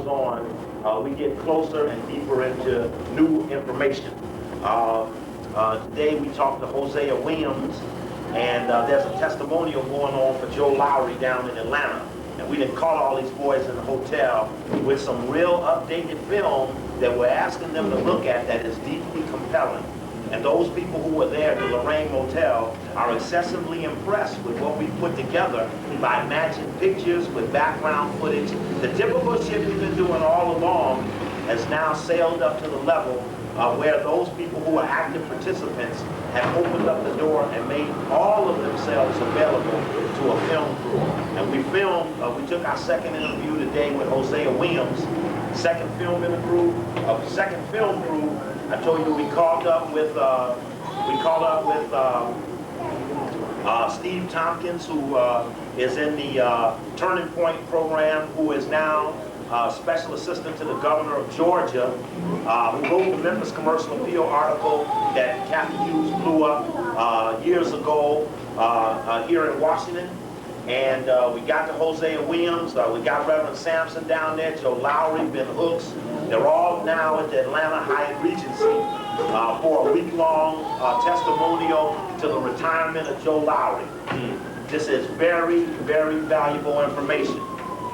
on, we get closer and deeper into new information. Today we talked to Hosea Williams, and there's a testimonial going on for Joe Lowry down in Atlanta. And we done caught all these boys in the hotel with some real updated film that we're asking them to look at that is deeply compelling. And those people who were there at the Lorraine Motel are excessively impressed with what we put together by matching pictures with background footage. The typical shit we've been doing all along has now sailed up to the level where those people who are active participants have opened up the door and made all of themselves available to a film crew. And we filmed, we took our second interview today with Hosea Williams, second film crew. I told you we called up with Steve Tompkins, who is in the Turning Point program, who is now special assistant to the governor of Georgia, who wrote the Memphis Commercial Appeal article that Kathy Hughes blew up years ago here in Washington. And we got to Hosea Williams, we got Reverend Sampson down there, Joe Lowry, Ben Hooks. They're all now at the Atlanta Hyatt Regency for a week-long testimonial to the retirement of Joe Lowry. This is very, very valuable information.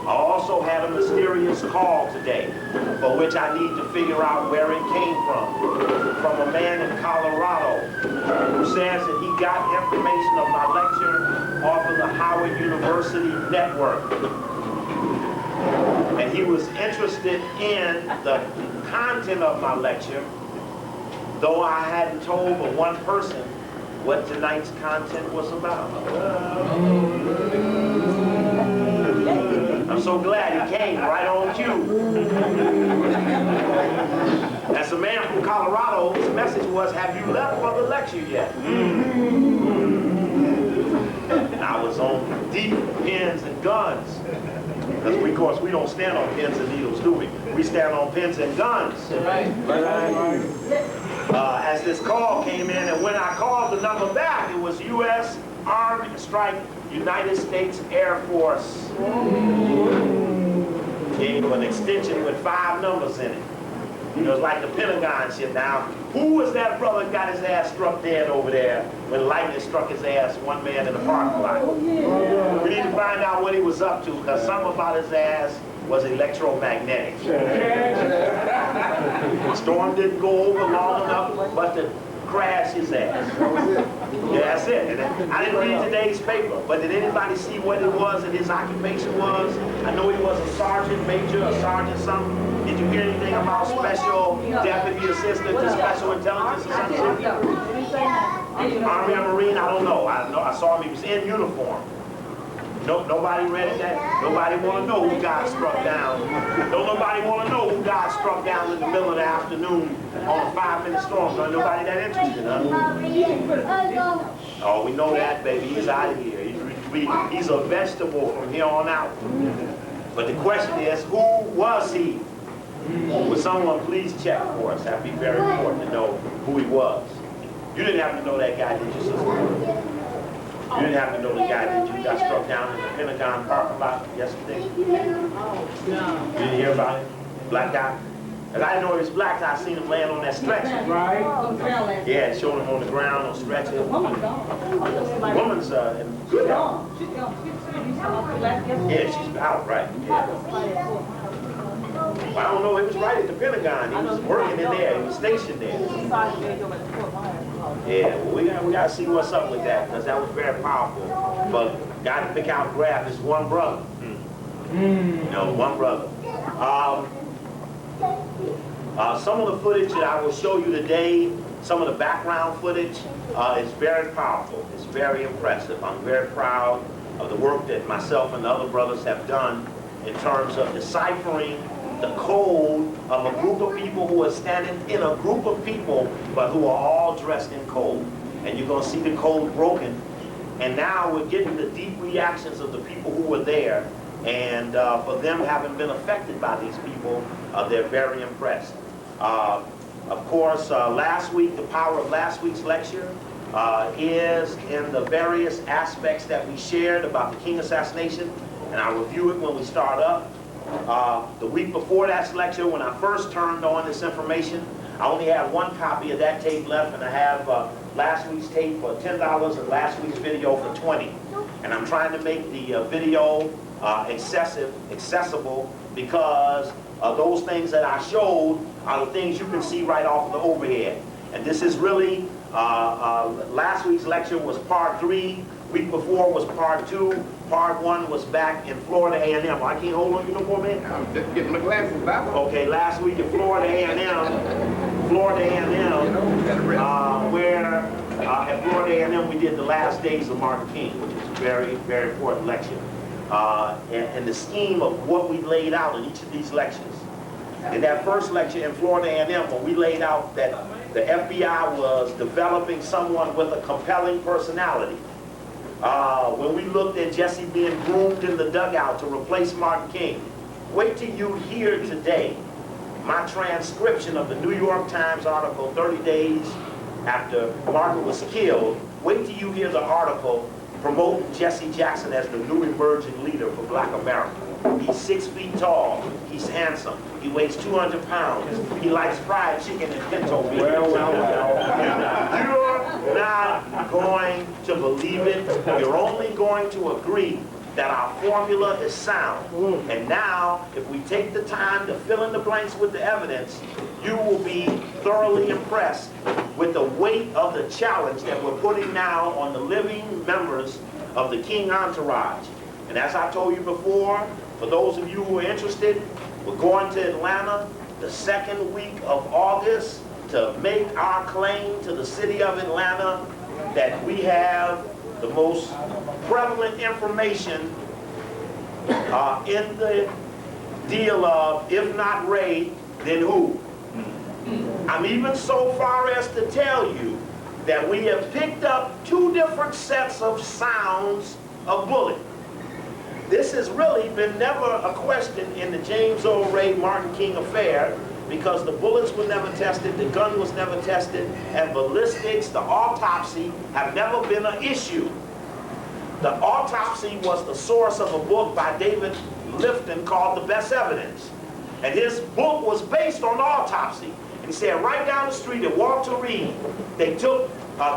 I also had a mysterious call today for which I need to figure out where it came from a man in Colorado who says that he got information of my lecture off of the Howard University network. And he was interested in the content of my lecture, though I hadn't told but one person what tonight's content was about. I'm so glad he came right on cue. As a man from Colorado, his message was, have you left for the lecture yet? I was on deep pins and guns. Because of course, we don't stand on pins and needles, do we? We stand on pins and guns. As this call came in, and when I called the number back, it was U.S. Army Strike United States Air Force. Came with an extension with 5 numbers in it. It was like the Pentagon shit. Now, who was that brother that got his ass struck dead over there when lightning struck his ass, one man in the parking lot? We need to find out what he was up to, because something about his ass was electromagnetic. The storm didn't go over long enough, but to crash his ass. Yeah, that's it. And I didn't read today's paper, but did anybody see what it was that his occupation was? I know he was a sergeant major, a sergeant something. Did you hear anything about special deputy assistant to special intelligence or something? Army or Marine? I don't know. I saw him. He was in uniform. Nobody read that. Nobody want to know who got struck down. Don't nobody want to know who got struck down in the middle of the afternoon on a 5-minute storm. No, nobody that interested, huh? Oh, we know that, baby. He's out of here. He's a vegetable from here on out. But the question is, who was he? Would someone please check for us? That'd be very important to know who he was. You didn't have to know that guy, did you, sister? You didn't have to know the guy that you got struck down in the Pentagon parking lot yesterday? You didn't hear about it? Black guy? And I didn't know he was black. I seen him laying on that stretcher. Right? Yeah, showed him on the ground on stretcher. The woman's in good health. Yeah, she's out, right? Yeah. Well, I don't know. He was right at the Pentagon. He was working in there. He was stationed there. Yeah, well, we got to see what's up with that, because that was very powerful. But got to pick out and grab this one brother. You know, one brother. Some of the footage that I will show you today, some of the background footage, is very powerful. It's very impressive. I'm very proud of the work that myself and the other brothers have done in terms of deciphering the code of a group of people who are standing in a group of people, but who are all dressed in code. And you're going to see the code broken. And now we're getting the deep reactions of the people who were there. And for them having been affected by these people, they're very impressed. Of course, last week, the power of last week's lecture is in the various aspects that we shared about the King assassination. And I'll review it when we start up. The week before that lecture, when I first turned on this information, I only have one copy of that tape left, and I have last week's tape for $10 and last week's video for $20. And I'm trying to make the video accessible because those things that I showed are the things you can see right off of the overhead. And this is really, last week's lecture was part 3, week before was part 2, part 1 was back in Florida A&M. I can't hold on you no more, man? I'm just getting my glasses back. Okay, last week in Florida A&M, where at Florida A&M we did the last days of Martin King, which is a very, very important lecture. And the scheme of what we laid out in each of these lectures. In that first lecture in Florida A&M, when we laid out that the FBI was developing someone with a compelling personality. When we looked at Jesse being groomed in the dugout to replace Martin King, wait till you hear today my transcription of the New York Times article 30 days after Martin was killed. Wait till you hear the article promoting Jesse Jackson as the new emerging leader for Black America. He's 6 feet tall. He's handsome. He weighs 200 pounds. He likes fried chicken and pinto beans. You're not going to believe it. You're only going to agree that our formula is sound. And now, if we take the time to fill in the blanks with the evidence, you will be thoroughly impressed with the weight of the challenge that we're putting now on the living members of the King entourage. And as I told you before, for those of you who are interested, we're going to Atlanta the 2nd week of August to make our claim to the city of Atlanta that we have the most prevalent information in the deal of, if not Ray, then who? I'm even so far as to tell you that we have picked up 2 different sets of sounds of bullet. This has really been never a question in the James O. Ray Martin King affair because the bullets were never tested, the gun was never tested, and ballistics, the autopsy, have never been an issue. The autopsy was the source of a book by David Lifton called The Best Evidence. And his book was based on autopsy. And he said right down the street at Walter Reed, they took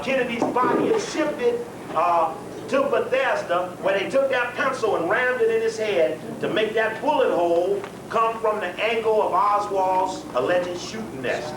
Kennedy's body and shipped it to Bethesda, where they took that pencil and rammed it in his head to make that bullet hole come from the angle of Oswald's alleged shooting nest.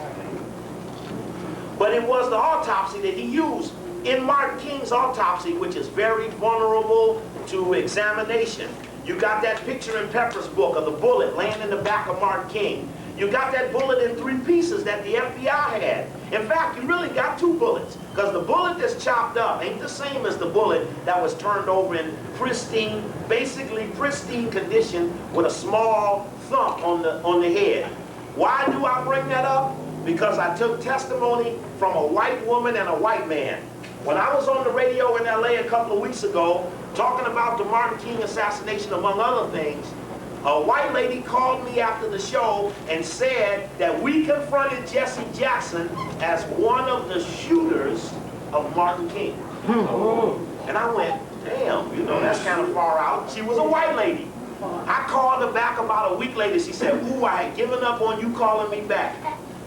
But it was the autopsy that he used. In Martin King's autopsy, which is very vulnerable to examination, you got that picture in Pepper's book of the bullet laying in the back of Martin King. You got that bullet in 3 pieces that the FBI had. In fact, you really got 2 bullets, because the bullet that's chopped up ain't the same as the bullet that was turned over in pristine, basically pristine condition with a small thump on the head. Why do I bring that up? Because I took testimony from a white woman and a white man. When I was on the radio in LA a couple of weeks ago, talking about the Martin King assassination, among other things, a white lady called me after the show and said that we confronted Jesse Jackson as one of the shooters of Martin King. And I went, damn, you know, that's kind of far out. She was a white lady. I called her back about a week later. She said, ooh, I had given up on you calling me back.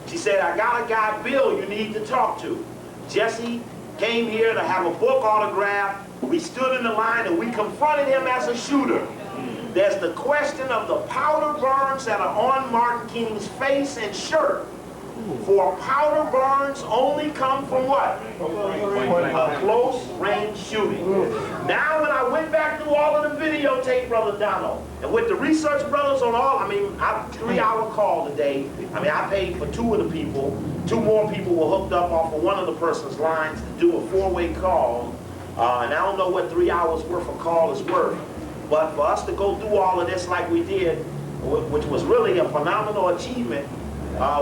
She said, I got a guy, Bill, you need to talk to. Jesse came here to have a book autographed. We stood in the line and we confronted him as a shooter. There's the question of the powder burns that are on Martin King's face and shirt. For powder burns only come from what? A close range shooting. Now when I went back through all of the videotape, Brother Donald, and with the research brothers on all, I mean, I 3-hour call today. I mean, I paid for 2 of the people. 2 more people were hooked up off of one of the person's lines to do a 4-way call. And I don't know what 3 hours worth of call is worth. But for us to go through all of this like we did, which was really a phenomenal achievement,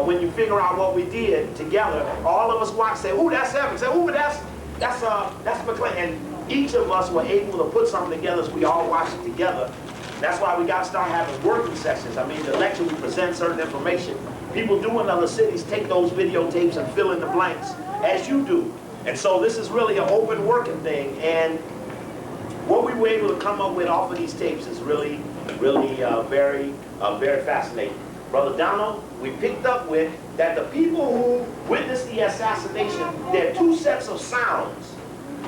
when you figure out what we did together, all of us watched, say, ooh, that's Evans, say, ooh, that's McClain. And each of us were able to put something together as we all watched it together. That's why we got to start having working sessions. I mean, the lecture, we present certain information. People do in other cities take those videotapes and fill in the blanks, as you do. And so this is really an open working thing. And what we were able to come up with off of these tapes is really Really very fascinating. Brother Donald, we picked up with that the people who witnessed the assassination, there are two sets of sounds.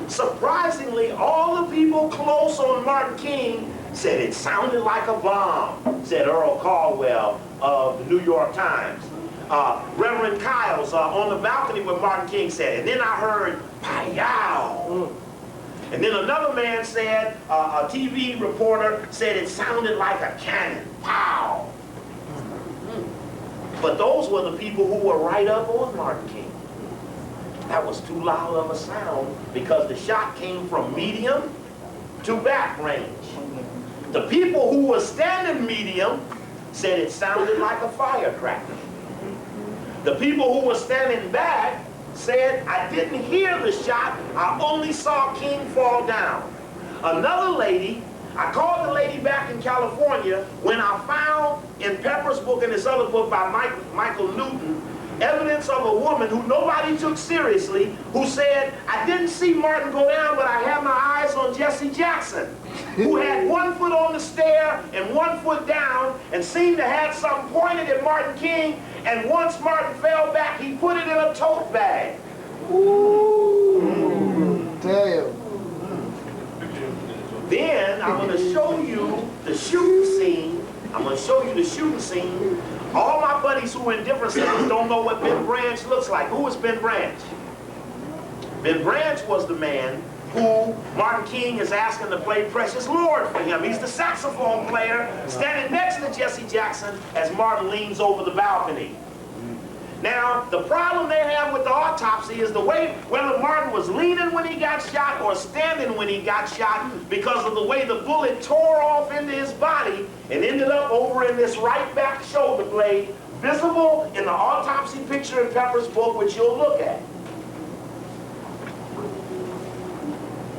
Surprisingly, all the people close on Martin King said it sounded like a bomb, said Earl Caldwell of the New York Times. Reverend Kyles on the balcony with Martin King said, and then I heard, "Pow!" And then another man said, a TV reporter said it sounded like a cannon, pow. But those were the people who were right up on Martin King. That was too loud of a sound because the shot came from medium to back range. The people who were standing medium said it sounded like a firecracker. The people who were standing back said, I didn't hear the shot, I only saw King fall down. Another lady, I called the lady back in California when I found in Pepper's book and this other book by Michael Newton, evidence of a woman who nobody took seriously, who said, I didn't see Martin go down, but I had my eyes on Jesse Jackson, who had 1 foot on the stair and 1 foot down and seemed to have something pointed at Martin King, and once Martin fell back, he put it in a tote bag. Ooh, damn. Then I'm going to show you the shooting scene. I'm going to show you the shooting scene. All my buddies who are in different cities don't know what Ben Branch looks like. Who is Ben Branch? Ben Branch was the man who Martin King is asking to play Precious Lord for him. He's the saxophone player standing next to Jesse Jackson as Martin leans over the balcony. Now, the problem they have with the autopsy is the way, whether Martin was leaning when he got shot or standing when he got shot, because of the way the bullet tore off into his body and ended up over in this right back shoulder blade, visible in the autopsy picture in Pepper's book, which you'll look at.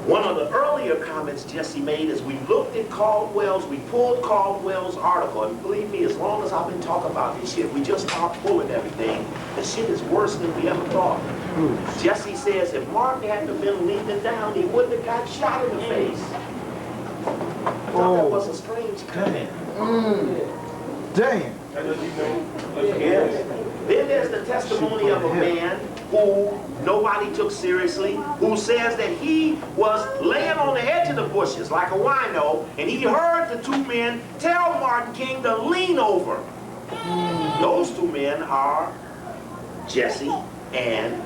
One of the earlier comments Jesse made is we looked at Caldwell's, we pulled Caldwell's article, and believe me, as long as I've been talking about this shit, we just start pulling everything. The shit is worse than we ever thought. Jesse says if Martin hadn't been leaning down, he wouldn't have got shot in the face. I thought that was a strange comment. Damn. Yes. Then there's the testimony of a man who nobody took seriously, who says that he was laying on the edge of the bushes like a wino, and he heard the two men tell Martin King to lean over. Those two men are Jesse and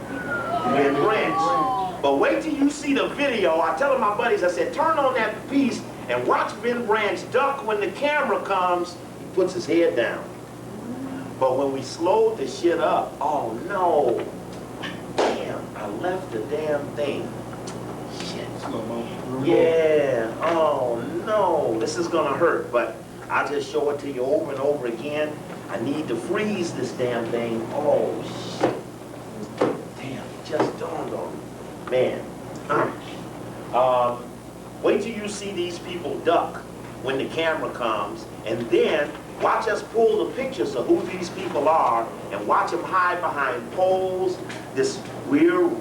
Ben Branch. But wait till you see the video. I tell my buddies, I said, turn on that piece and watch Ben Branch duck when the camera comes. He puts his head down. But when we slowed the shit up, oh no. Damn, I left the damn thing. Shit. Yeah, oh no. This is gonna hurt, but I'll just show it to you over and over again. I need to freeze this damn thing. Oh shit. Damn, it just dawned on me. Man. Wait till you see these people duck when the camera comes, and then watch us pull the pictures of who these people are and watch them hide behind poles. This weird,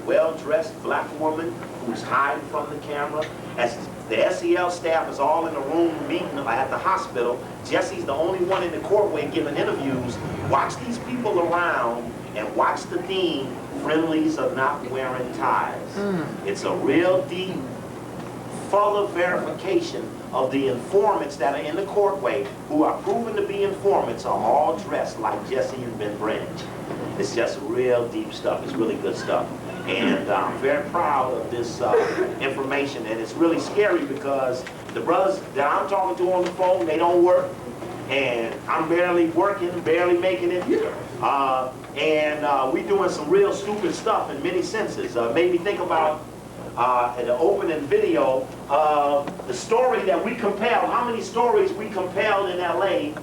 well-dressed black woman who's hiding from the camera. As the SEL staff is all in the room meeting at the hospital, Jesse's the only one in the courtway giving interviews. Watch these people around and watch the theme, friendlies are not wearing ties. It's a real deep, full verification of the informants that are in the courtway who are proven to be informants are all dressed like Jesse and Ben Branch. It's just real deep stuff. It's really good stuff. And I'm very proud of this information. And it's really scary because the brothers that I'm talking to on the phone, they don't work. And I'm barely working, barely making it. And we're doing some real stupid stuff in many senses. Made me think about in the opening video, the story that we compelled, how many stories we compelled in LA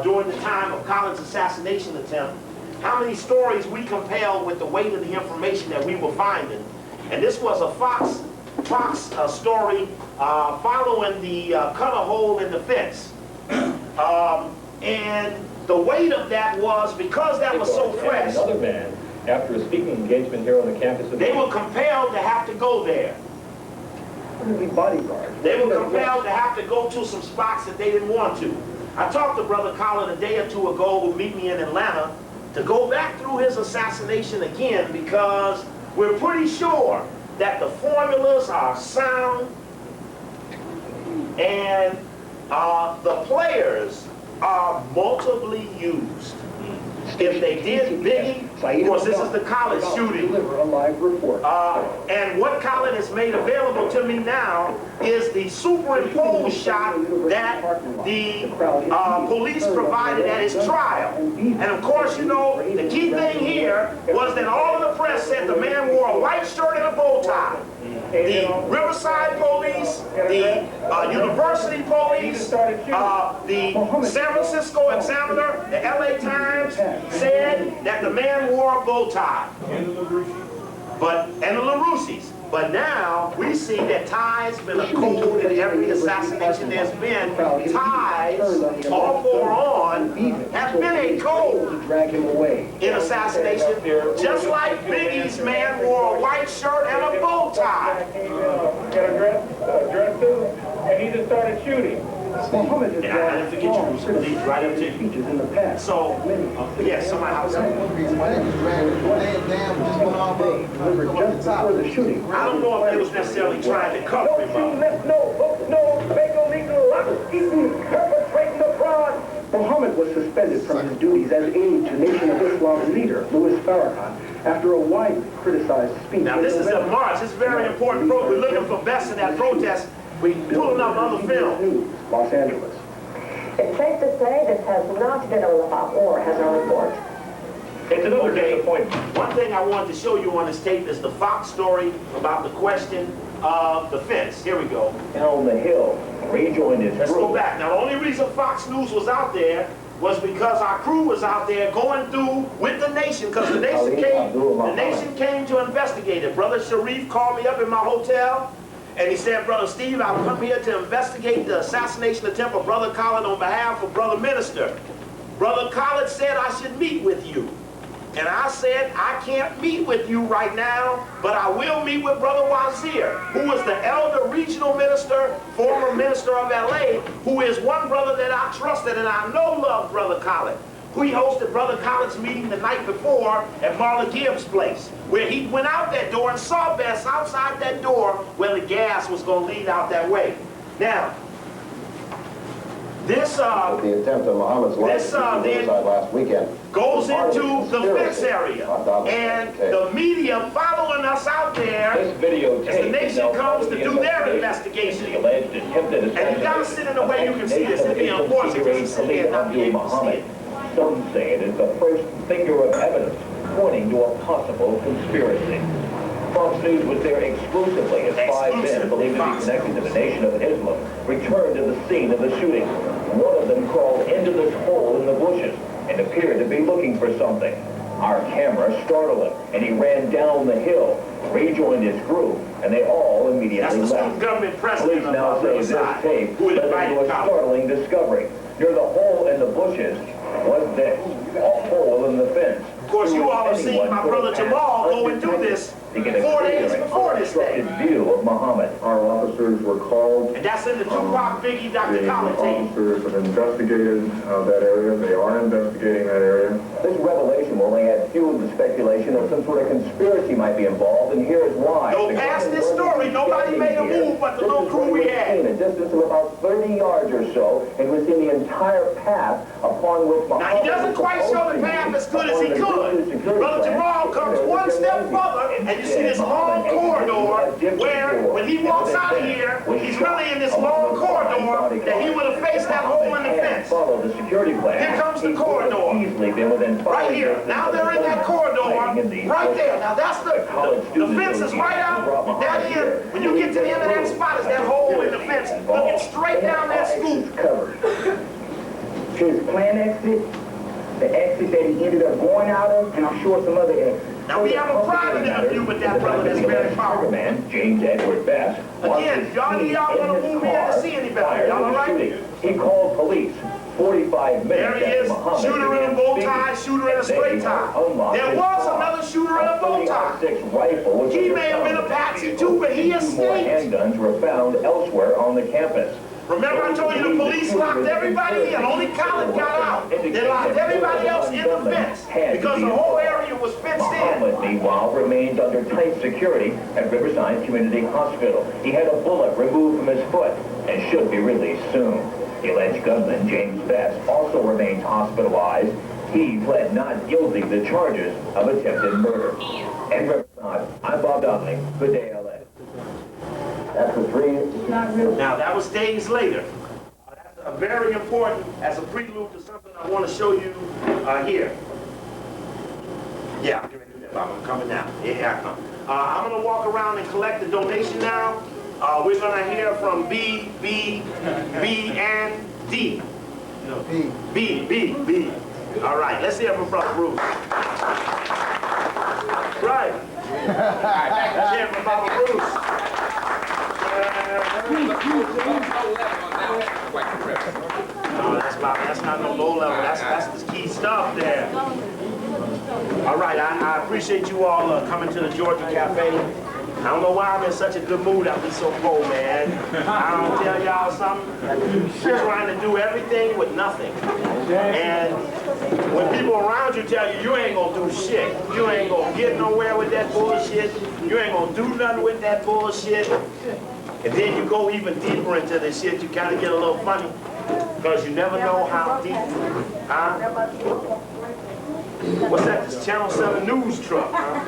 during the time of Collins' assassination attempt, how many stories we compelled with the weight of the information that we were finding. And this was a Fox story following the cut a hole in the fence. And the weight of that was, because that was so fresh, another man, after a speaking engagement here on the campus, they were compelled to have to go there. approximately bodyguards. They were compelled to have to go to some spots that they didn't want to. I talked to Brother Colin a day or two ago, who meet me in Atlanta, to go back through his assassination again, because we're pretty sure that the formulas are sound and the players are multiply used. If they did Biggie, of course this is the college shooting, Deliver a live report. and what Colin has made available to me now is the superimposed shot that the police provided at his trial. And of course, you know, the key thing here was that all of the press said the man wore a white shirt and a bow tie. The Riverside police, the University police, the San Francisco Examiner, the LA Times said that the man wore a bow tie. And the LaRussi's. But now we see that ties been a code in every assassination there's been. Ties, off or on, has been a code in assassination. Just like Biggie's man wore a white shirt and a bow tie. Got a dress suit, and he just started shooting. Muhammad has I didn't forget you, Bruce. Lead right up to you. speeches in the past. So, yes, somebody else. My name is delivered just before the shooting. I don't know if they was necessarily trying to cover him up. Perpetrating the fraud. Muhammad was suspended from his duties as aide to Nation of Islam leader Louis Farrakhan after a widely criticized speech. Now this is a march. It's very important. We're looking for best in that protest. We're pulling up other film. Los Angeles. It's safe to say this has not been a war, has our report. It's another disappointment. One thing I wanted to show you on this tape is the Fox story about the question of the fence. Here we go. And on the hill, rejoined his Let's go back. Now the only reason Fox News was out there was because our crew was out there going through with the nation, because the nation came to investigate it. Brother Sharif called me up in my hotel, and he said, Brother Steve, I've come here to investigate the assassination attempt of Brother Khaled on behalf of Brother Minister. Brother Khaled said I should meet with you. And I said, I can't meet with you right now, but I will meet with Brother Wazir, who is the elder regional minister, former minister of LA, who is one brother that I trusted and I know loved Brother Khaled. We hosted Brother Khaled's meeting the night before at Marla Gibbs' place, where he went out that door and saw Bess outside that door where the gas was going to lead out that way. Now, this the attempt of Muhammad's life last weekend goes into the fence area, and the media following us out there as the nation comes to do their investigation. And you gotta sit in a way you can see this. It'd be unfortunate to sit there and not be able to see it. Some say it is the first finger of evidence pointing to a possible conspiracy. Fox News was there exclusively as 5 men believed to be connected to the Nation of Islam returned to the scene of the shooting. One of them crawled into this hole in the bushes and appeared to be looking for something. Our camera startled him, and he ran down the hill, rejoined his group, and they all immediately left. Government president Police now say this tape led to a startling discovery. Near the hole in the bushes was this, a hole in the fence. Of course, you all have seen my brother Jamal go and do this 4 days before this day. View of Muhammad. Our officers were called. And that's in the Tupac Biggie Dr. Khaled tape. Officers have investigated that area. They are investigating that area. This revelation will only add fuel to speculation that some sort of conspiracy might be involved, and here is why. No, past this story, nobody made a move but the little crew we had. A distance of about 30 yards or so, and was in the entire path upon which Muhammad. Now, he doesn't quite show the path as good as he could. Brother Jamal comes one step further, and you see this long corridor where, when he walks out of here, he's really in this long corridor that he would have faced that hole in the fence. Follow the security plan. Here comes the corridor. Easily been within 5 Right here. Now they're in that corridor. Right there. Now that's the fence is right out. That end, when you get to the end of that spot, is that hole in the fence looking straight down that scoop. His plan exit, the exit that he ended up going out of, and I'm sure some other exits. Now we have a private interview with that brother that's very powerful. Man, James Edward Best. Again, y'all want to move in to see any better. Y'all all right? He called police. 45 There minutes he after is, Muhammad shooter in a bow began tie, speaking, shooter in a straight tie. There was another shooter in a bow tie. He may have been a patsy too, but he Two more escaped. handguns were found elsewhere on the campus. Remember I told you the police locked everybody in, only Khaled got out. They locked everybody else in the fence because the whole area was fenced in. Muhammad, meanwhile, remains under tight security at Riverside Community Hospital. He had a bullet removed from his foot and should be released soon. The alleged gunman, James Best, also remains hospitalized. He pled not guilty to the charges of attempted murder. In Riverside, I'm Bob Donnelly. Good day, LA. After 3. Now that was days later. That's very important as a prelude to something I want to show you here. Yeah, I'm going to do that, Bob. I'm coming now. Yeah, I come. I'm going to walk around and collect the donation now. We're going to hear from B, and D. No, B. All right, let's hear from Brother Bruce. Right. Let's hear from Brother Bruce. No, that's not no low level. That's the key stuff there. All right, I appreciate you all coming to the Georgia Cafe. I don't know why I'm in such a good mood. I've been so cold, man. I don't tell y'all something. You're trying to do everything with nothing. And when people around you tell you, you ain't gonna do shit. You ain't gonna get nowhere with that bullshit. You ain't gonna do nothing with that bullshit. And then you go even deeper into this shit, you kind of get a little funny. Because you never know how deep. Huh? What's that? This Channel 7 news truck, huh?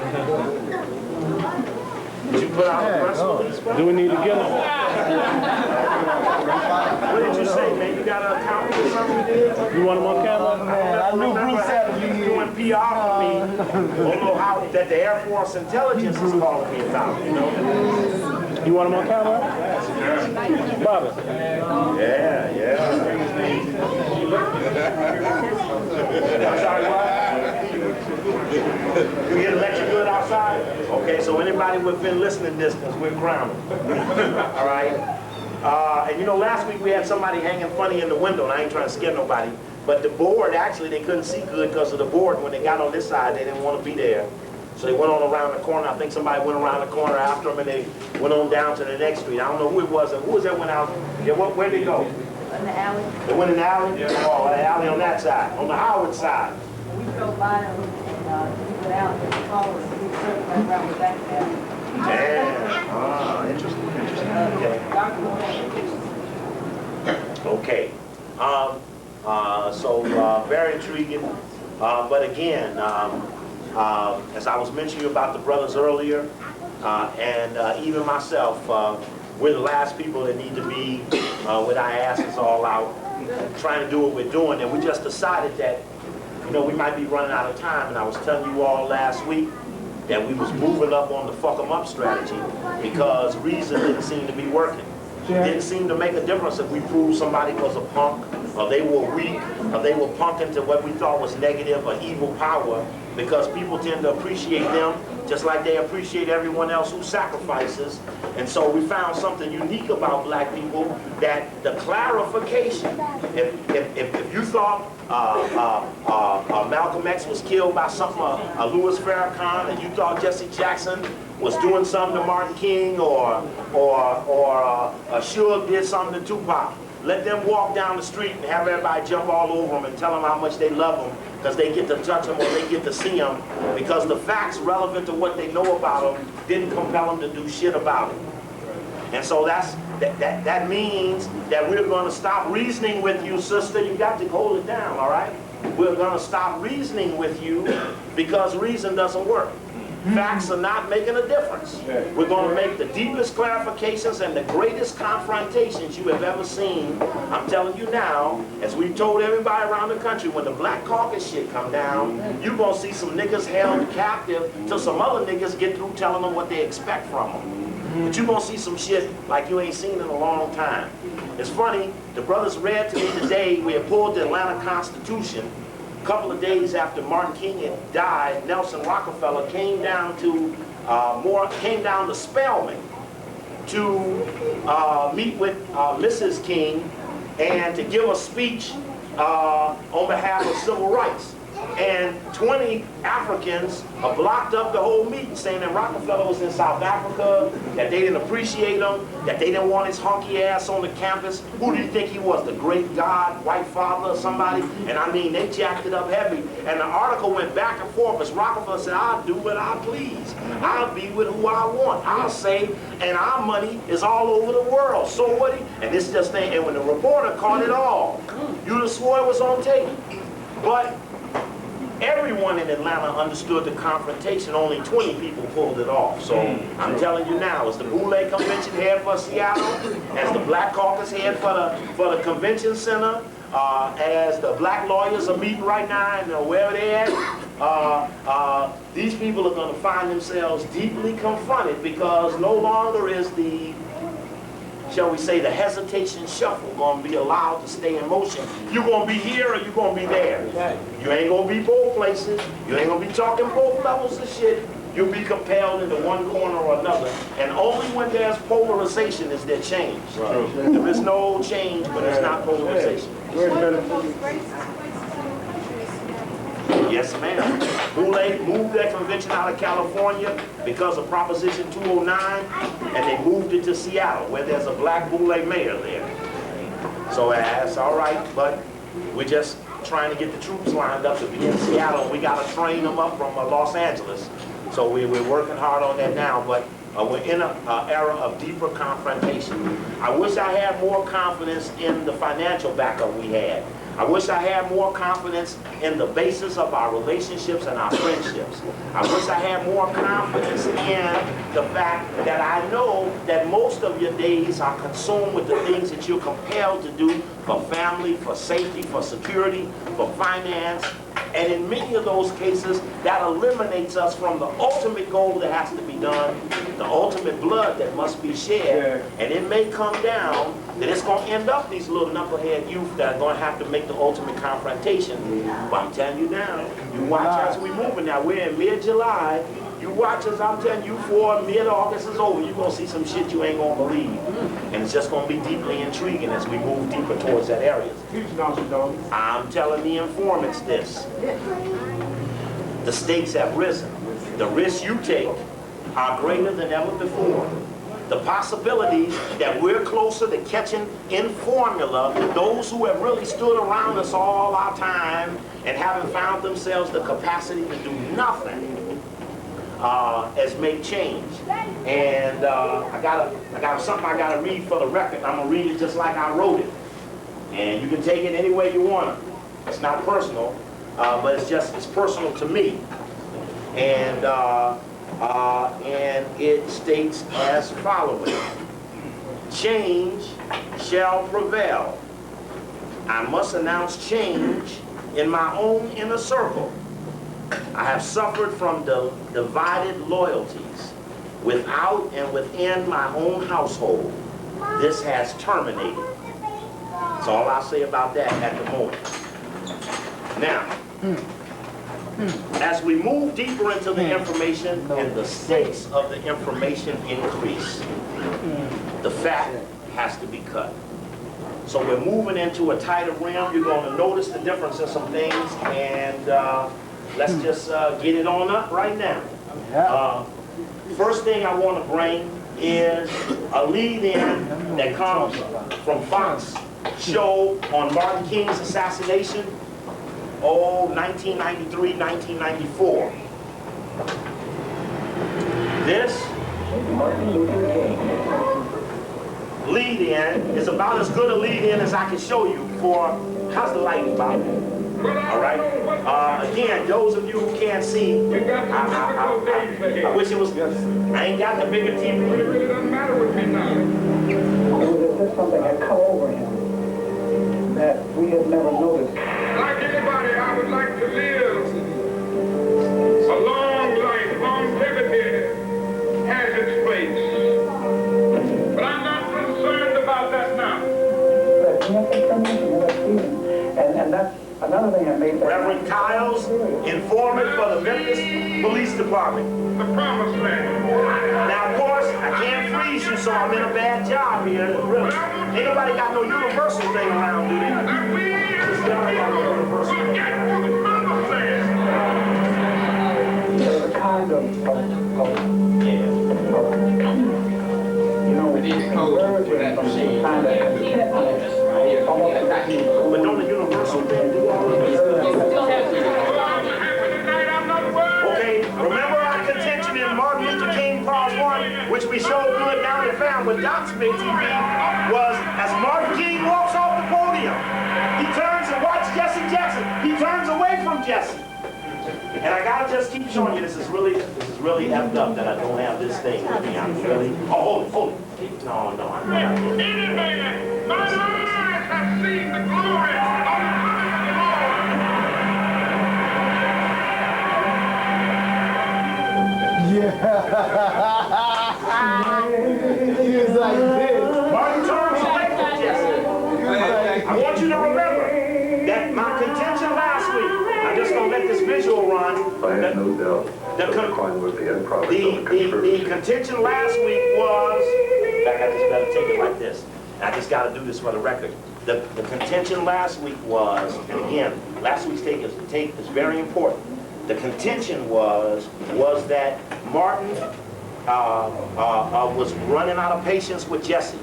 Did you put out a press release? Do we need to get them? What did you say, man? You got an account or something you did? You want them on camera? I knew Bruce had you doing PR for me. I don't know how that the Air Force Intelligence is calling me about, you know? You want them on camera? Bobby. Yeah. I'm sorry, what? You get electric good outside? Okay, so anybody within listening distance, we're grounded. All right? And you know, last week we had somebody hanging funny in the window, and I ain't trying to scare nobody, but the board, actually, they couldn't see good because of the board. When they got on this side, they didn't want to be there. So they went on around the corner. I think somebody went around the corner after them, and they went on down to the next street. I don't know who it was. Who was that went out? Yeah, where'd they go? In the alley. They went in the alley? Yeah. Oh, the alley on that side, on the Howard side. We drove by them and we went out and followed and we circled right around the back there. Yeah. Ah, interesting. Okay. So very intriguing. But again, as I was mentioning about the brothers earlier, and even myself, we're the last people that need to be with our asses all out, trying to do what we're doing. And we just decided that, you know, we might be running out of time. And I was telling you all last week that we was moving up on the fuck 'em up strategy because reason didn't seem to be working. It didn't seem to make a difference if we proved somebody was a punk, or they were weak, or they were punking to what we thought was negative or evil power, because people tend to appreciate them just like they appreciate everyone else who sacrifices. And so we found something unique about black people, that the clarification, if you thought Malcolm X was killed by something, Louis Farrakhan, and you thought Jesse Jackson was doing something to Martin King, or Suge did something to Tupac, let them walk down the street and have everybody jump all over them and tell them how much they love them because they get to touch them or they get to see them, because the facts relevant to what they know about them didn't compel them to do shit about it. And so that means that we're going to stop reasoning with you, sister. You got to hold it down, all right? We're going to stop reasoning with you because reason doesn't work. Facts are not making a difference. We're going to make the deepest clarifications and the greatest confrontations you have ever seen. I'm telling you now, as we've told everybody around the country, when the Black Caucus shit come down, you're going to see some niggas held captive till some other niggas get through telling them what they expect from them. But you're going to see some shit like you ain't seen in a long time. It's funny, the brothers read to me today, we had pulled the Atlanta Constitution. A couple of days after Martin King had died, Nelson Rockefeller came down to Spelman to meet with Mrs. King and to give a speech on behalf of civil rights. And 20 Africans blocked up the whole meeting, saying that Rockefeller was in South Africa, that they didn't appreciate him, that they didn't want his hunky ass on the campus. Who do you think he was, the great God, white father or somebody? And I mean, they jacked it up heavy. And the article went back and forth as Rockefeller said, I'll do what I please. I'll be with who I want. I'll say, and our money is all over the world. So what? And this just thing, and when the reporter caught it all, you'd have swore it was on tape. But everyone in Atlanta understood the confrontation. Only 20 people pulled it off. So I'm telling you now, as the Boule Convention head for Seattle, as the Black Caucus head for the convention center, as the black lawyers are meeting right now and wherever they're at, these people are going to find themselves deeply confronted because no longer is the, shall we say, the hesitation shuffle going to be allowed to stay in motion. You're going to be here or you're going to be there. You ain't going to be both places. You ain't going to be talking both levels of shit. You'll be compelled into one corner or another. And only when there's polarization is there change. Right. There is no change, but it's not polarization. Yes, ma'am. Boule moved that convention out of California because of Proposition 209, and they moved it to Seattle, where there's a black Boule mayor there. So that's all right, but we're just trying to get the troops lined up to be in Seattle. We got to train them up from Los Angeles. So we're working hard on that now, but we're in an era of deeper confrontation. I wish I had more confidence in the financial backup we had. I wish I had more confidence in the basis of our relationships and our friendships. I wish I had more confidence in the fact that I know that most of your days are consumed with the things that you're compelled to do for family, for safety, for security, for finance. And in many of those cases, that eliminates us from the ultimate goal that has to be done, the ultimate blood that must be shed. And it may come down that it's going to end up these little knucklehead youth that are going to have to make the ultimate confrontation. But I'm telling you now, you watch as we moving now. We're in mid-July. You watch as I'm telling you, before mid-August is over, you're going to see some shit you ain't going to believe. And it's just going to be deeply intriguing as we move deeper towards that area. I'm telling the informants this. The stakes have risen. The risks you take are greater than ever before. The possibilities that we're closer to catching in formula those who have really stood around us all our time and haven't found themselves the capacity to do nothing as make change. And I got something I gotta read for the record. I'm gonna read it just like I wrote it. And you can take it any way you want it. It's not personal, but it's personal to me. And it states as following: change shall prevail. I must announce change in my own inner circle. I have suffered from divided loyalties without and within my own household. This has terminated. That's all I'll say about that at the moment. Now, as we move deeper into the information and the stakes of the information increase, the fat has to be cut. So we're moving into a tighter realm. You're going to notice the difference in some things, and let's just get it on up right now. First thing I want to bring is a lead-in that comes from Fox show on Martin King's assassination, 1993, 1994. This lead-in is about as good a lead-in as I can show you for, how's the lighting, Bob? All right? Again, those of you who can't see, I wish it was, I ain't got the bigger TV. It really doesn't matter with me now. It was as if something had come over him that we had never noticed. Like anybody, I would like to live a long life. Longevity has its place. But I'm not concerned about that now. And that's another thing that made that. Reverend Kyles, informant for the Memphis Police Department. The promised land. Now, of course, I can't freeze you, so I'm in a bad job here. Really. Ain't nobody got no universal thing around, do they? There's a kind of you know, emerging from some kind of contentment, almost But don't the universal thing do all of this? Okay, remember our contention in Martin Luther King Part 1, which we showed good down and found with Doc's Big TV, was as Martin King walks off the podium, he turns and watches Jesse Jackson. He turns away from Jesse. And I gotta just keep showing you this is really effed up that I don't have this thing with me. I'm really, oh, hold it. No, I'm not. Any man, my eyes have seen the glory of the He was like this. Martin turns away from Jesse. I want you to remember that my contention last week, I'm just going to let this visual run. I have no doubt that the coin would be end product of the conspiracy. The contention last week was, in fact, I just better take it like this. I just got to do this for the record. The contention last week was, and again, last week's tape is very important. The contention was that Martin was running out of patience with Jesse.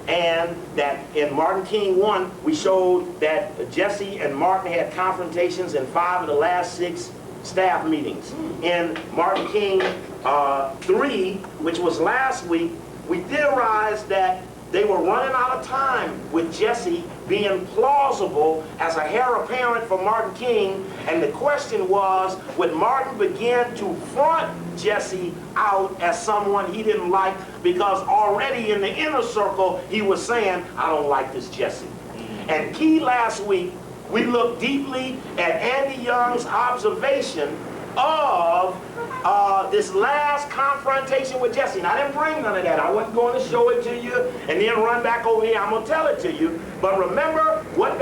And that in Martin King 1, we showed that Jesse and Martin had confrontations in 5 of the last 6 staff meetings. In Martin King 3, which was last week, we theorized that they were running out of time with Jesse being plausible as a heir apparent for Martin King. And the question was, would Martin begin to front Jesse out as someone he didn't like? Because already in the inner circle, he was saying, I don't like this Jesse. And key last week, we looked deeply at Andy Young's observation of this last confrontation with Jesse. And I didn't bring none of that. I wasn't going to show it to you and then run back over here. I'm going to tell it to you. But remember what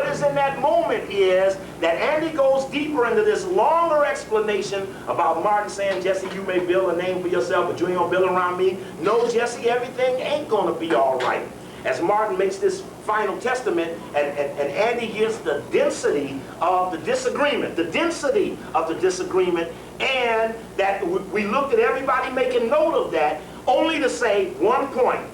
is in that moment is that Andy goes deeper into this longer explanation about Martin saying, Jesse, you may build a name for yourself, but you ain't going to build around me. No, Jesse, everything ain't going to be all right. As Martin makes this final testament, and Andy gives the density of the disagreement, and that we looked at everybody making note of that, only to say one point,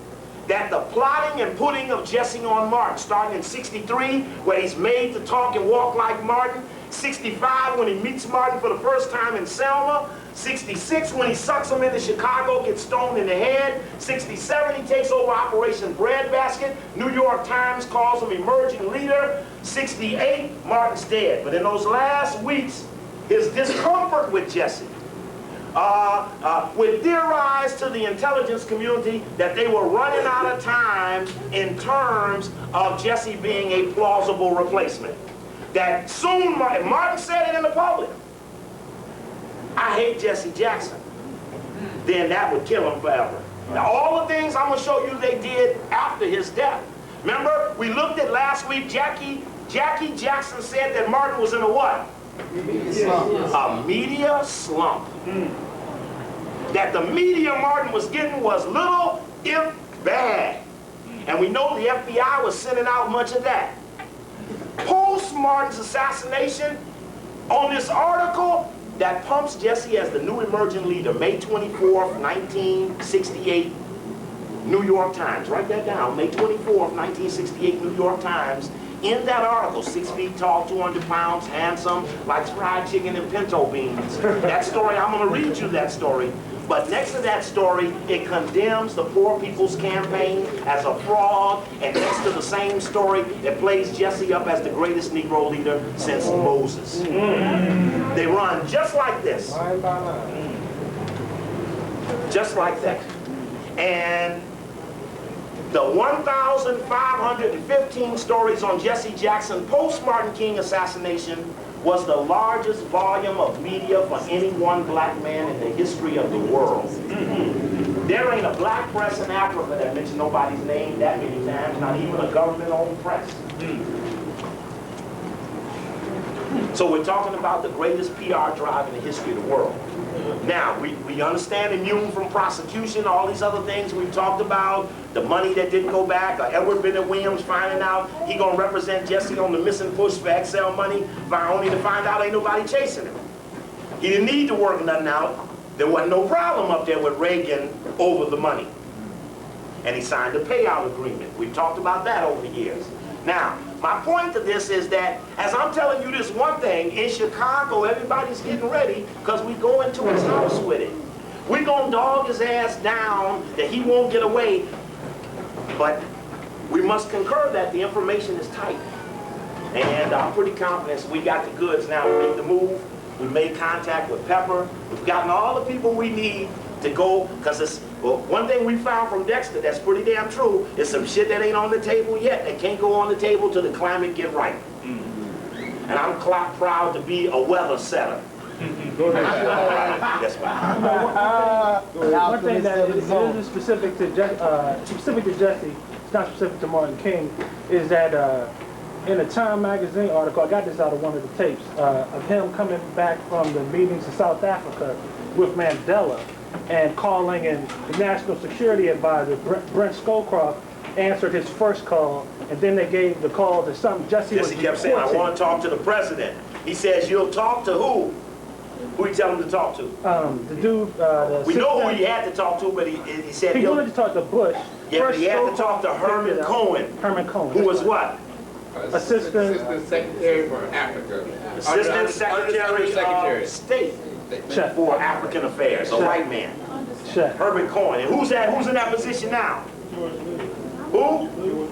that the plotting and putting of Jesse on Martin, starting in 63, where he's made to talk and walk like Martin, 65, when he meets Martin for the first time in Selma, 66, when he sucks him into Chicago, gets stoned in the head. 67, he takes over Operation Breadbasket. New York Times calls him emerging leader. 68, Martin's dead. But in those last weeks, his discomfort with Jesse would theorize to the intelligence community that they were running out of time in terms of Jesse being a plausible replacement. That soon, Martin said it in the public, I hate Jesse Jackson, then that would kill him forever. Now, all the things I'm going to show you they did after his death. Remember, we looked at last week, Jackie Jackson said that Martin was in a what? A media slump. That the media Martin was getting was little, if bad. And we know the FBI was sending out much of that. Post Martin's assassination, on this article, that pumps Jesse as the new emerging leader, May 24th, 1968, New York Times. Write that down, May 24th, 1968, New York Times. In that article, 6 feet tall, 200 pounds, handsome, likes fried chicken and pinto beans. That story, I'm going to read you that story. But next to that story, it condemns the Poor People's Campaign as a fraud. And next to the same story, it plays Jesse up as the greatest Negro leader since Moses. They run just like this. Just like that. And the 1,515 stories on Jesse Jackson post-Martin King assassination was the largest volume of media for any one black man in the history of the world. There ain't a black press in Africa that mentions nobody's name that many times, not even a government-owned press. So we're talking about the greatest PR drive in the history of the world. Now, we understand immune from prosecution, all these other things we've talked about, the money that didn't go back, Edward Bennett Williams finding out he gonna represent Jesse on the missing push for Excel money, only to find out ain't nobody chasing him. He didn't need to work nothing out. There wasn't no problem up there with Reagan over the money. And he signed a payout agreement. We've talked about that over the years. Now, my point to this is that, as I'm telling you this one thing, in Chicago, everybody's getting ready because we go into his house with it. We're going to dog his ass down that he won't get away, but we must concur that the information is tight. And I'm pretty confident we got the goods now to make the move. We've made contact with Pepper. We've gotten all the people we need to go, because it's, well, one thing we found from Dexter that's pretty damn true is some shit that ain't on the table yet that can't go on the table till the climate get right. And I'm proud to be a weather setter. Yes, ma'am. One thing that is specific to Jesse, it's not specific to Martin King, is that in a Time magazine article, I got this out of one of the tapes, of him coming back from the meetings in South Africa with Mandela and calling, and the National Security Advisor, Brent Scowcroft, answered his first call, and then they gave the call to something Jesse was He kept saying, I want to talk to the president. He says, you'll talk to who? Who you tell him to talk to? The dude, we know who he had to talk to, but he said he wanted to talk to Bush. Yeah, but he had to talk to Herman Cohen. Herman Cohen. Who was what? Assistant Secretary for Africa. Assistant Secretary of State for African Affairs, a white man. Herman Cohen. And who's in that position now? Who?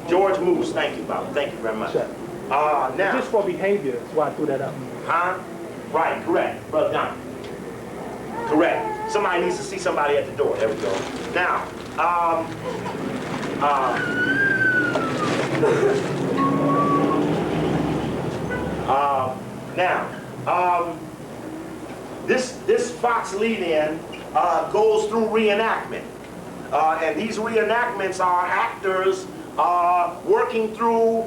George Moose. Thank you, Bob. Thank you very much. Now. Just for behavior, that's why I threw that out. Huh? Right, correct. Brother Don. Correct. Somebody needs to see somebody at the door. There we go. Now, this Fox lead-in goes through reenactment. And these reenactments are actors working through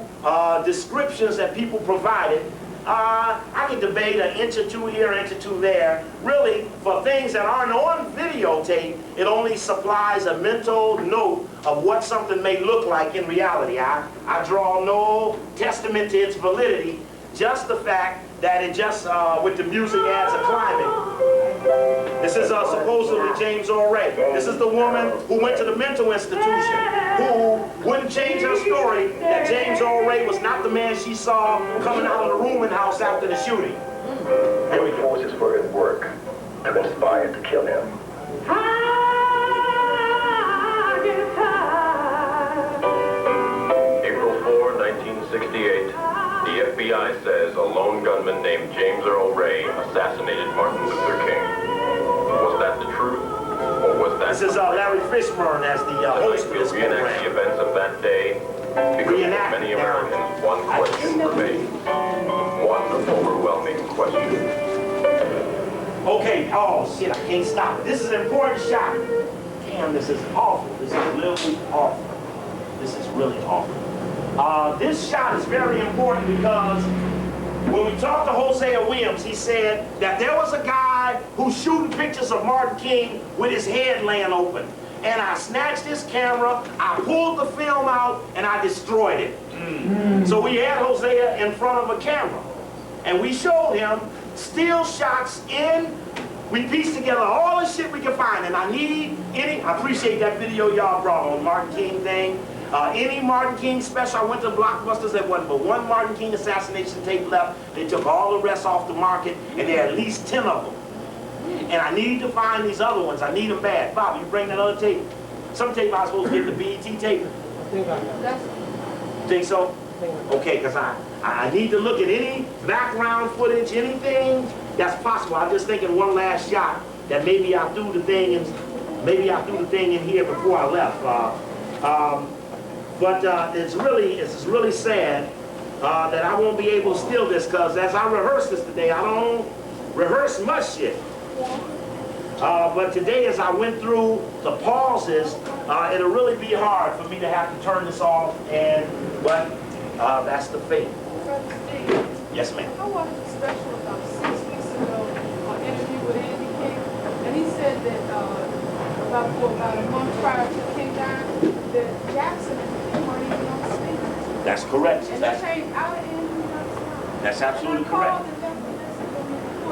descriptions that people provided. I can debate an inch or two here, an inch or two there. Really, for things that aren't on videotape, it only supplies a mental note of what something may look like in reality. I draw no testament to its validity, just the fact that it just, with the music adds a climate. This is supposedly James Earl Ray. This is the woman who went to the mental institution, who wouldn't change her story that James Earl Ray was not the man she saw coming out of the rooming house after the shooting. Joint forces were at work to conspire to kill him. April 4, 1968. The FBI says a lone gunman named James Earl Ray assassinated Martin Luther King. Was that the truth, or was that... This is Larry Fishburne as the host of this program. Reenact the events of that day, because for many Americans, one question remains. One overwhelming question. Okay, oh shit, I can't stop it. This is an important shot. Damn, this is awful. This is literally awful. This is really awful. This shot is very important because when we talked to Hosea Williams, he said that there was a guy who's shooting pictures of Martin King with his head laying open. And I snatched his camera, I pulled the film out, and I destroyed it. So we had Hosea in front of a camera. And we showed him still shots we pieced together all the shit we could find. And I appreciate that video y'all brought on Martin King thing. Any Martin King special, I went to Blockbusters, there wasn't but one Martin King assassination tape left. They took all the rest off the market, and there are at least 10 of them. And I need to find these other ones. I need them bad. Bob, you bring that other tape. Some tape I was supposed to get, the BET tape. Think so? Okay, because I need to look at any background footage, anything that's possible. I'm just thinking one last shot that maybe I threw the thing in here before I left. But it's really sad that I won't be able to steal this, because as I rehearsed this today, I don't rehearse much shit. But today, as I went through the pauses, it'll really be hard for me to have to turn this off, but that's the fate. Yes, ma'am. I watched a special about 6 weeks ago, an interview with Andy King, and that about a month prior to King dying, that Jackson and him weren't even on the scene. That's correct. And they came out and That's absolutely correct.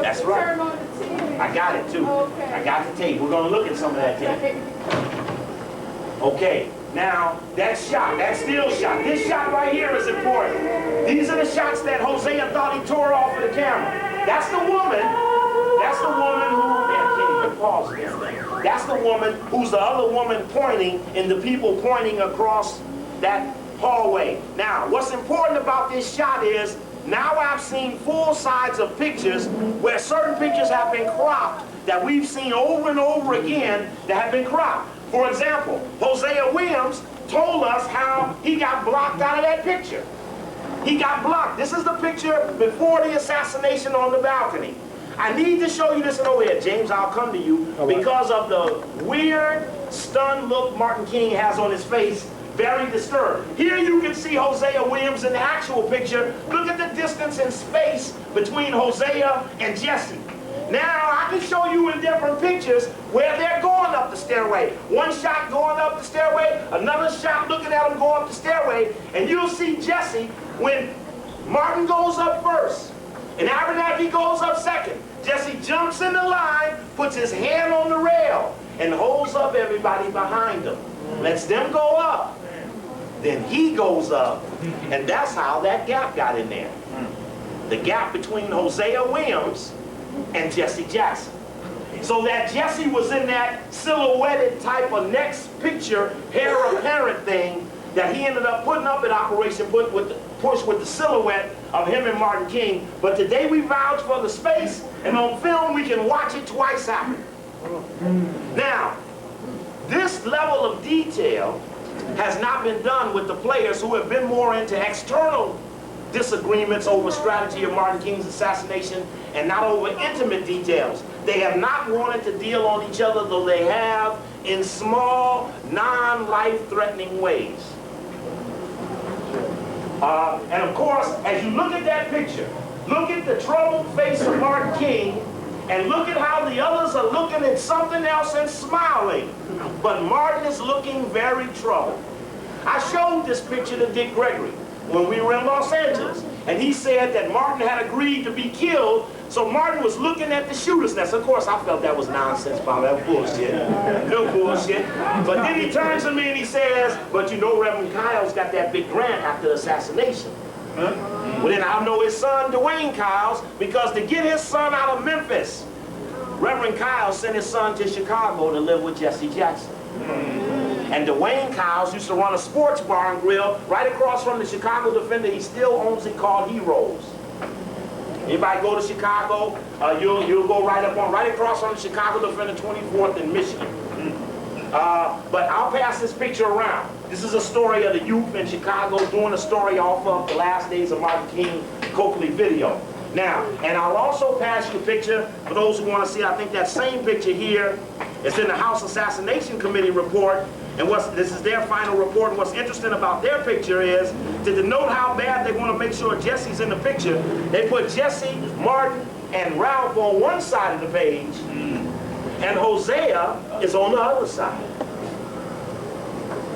That's right. Turn on the TV. I got it too. Okay. I got the tape. We're going to look at some of that tape. Okay, now that shot, that still shot. This shot right here is important. These are the shots that Hosea thought he tore off of the camera. That's the woman. That's the woman who, man, I can't even pause this thing. That's the woman who's the other woman pointing and the people pointing across that hallway. Now, what's important about this shot is now I've seen full sides of pictures where certain pictures have been cropped that we've seen over and over again that have been cropped. For example, Hosea Williams told us how he got blocked out of that picture. He got blocked. This is the picture before the assassination on the balcony. I need to show you this in overhead. James, I'll come to you because of the weird, stunned look Martin King has on his face. Very disturbed. Here you can see Hosea Williams in the actual picture. Look at the distance in space between Hosea and Jesse. Now, I can show you in different pictures where they're going up the stairway. One shot going up the stairway, another shot looking at them go up the stairway, and you'll see Jesse when Martin goes up first and Abernathy goes up second. Jesse jumps in the line, puts his hand on the rail, and holds up everybody behind him. Lets them go up. Then he goes up, and that's how that gap got in there. The gap between Hosea Williams and Jesse Jackson. So that Jesse was in that silhouetted type of next picture, hair apparent thing that he ended up putting up at Operation Push with the silhouette of him and Martin King. But today we vouch for the space, and on film we can watch it twice happen. Now, this level of detail has not been done with the players who have been more into external disagreements over strategy of Martin King's assassination and not over intimate details. They have not wanted to deal on each other, though they have in small, non-life-threatening ways. And of course, as you look at that picture, look at the troubled face of Martin King, and look at how the others are looking at something else and smiling. But Martin is looking very troubled. I showed this picture to Dick Gregory when we were in Los Angeles, and he said that Martin had agreed to be killed, so Martin was looking at the shooter's nest. Of course, I felt that was nonsense, Bob. That was bullshit. No bullshit. But then he turns to me and he says, but you know Reverend Kyle's got that big grant after the assassination. Well, then I know his son, Dwayne Kyles, because to get his son out of Memphis, Reverend Kyle sent his son to Chicago to live with Jesse Jackson. And Dwayne Kyles used to run a sports bar and grill right across from the Chicago Defender. He still owns it, called Heroes. Anybody go to Chicago, you'll go right across from the Chicago Defender, 24th in Michigan. But I'll pass this picture around. This is a story of the youth in Chicago doing a story off of the last days of Martin King Coakley video. Now, and I'll also pass you a picture for those who want to see. I think that same picture here is in the House Assassination Committee report. And this is their final report. And what's interesting about their picture is to denote how bad they want to make sure Jesse's in the picture. They put Jesse, Martin, and Ralph on one side of the page, and Hosea is on the other side.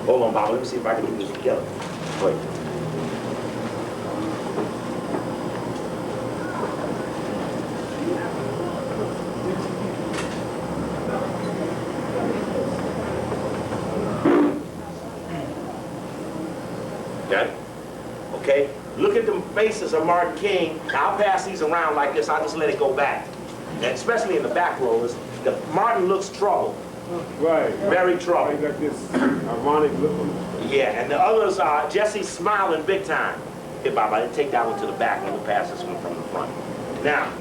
Hold on, Bob. Let me see if I can get this together. Wait. Got it? Okay? Look at the faces of Martin King. Now, I'll pass these around like this. I'll just let it go back. And especially in the back rows, Martin looks troubled. Right. Very troubled. He got this ironic look on his face. Yeah, and the others are Jesse's smiling big time. Hey, Bob, I didn't take that one to the back. I'm going to pass this one from the front. Now,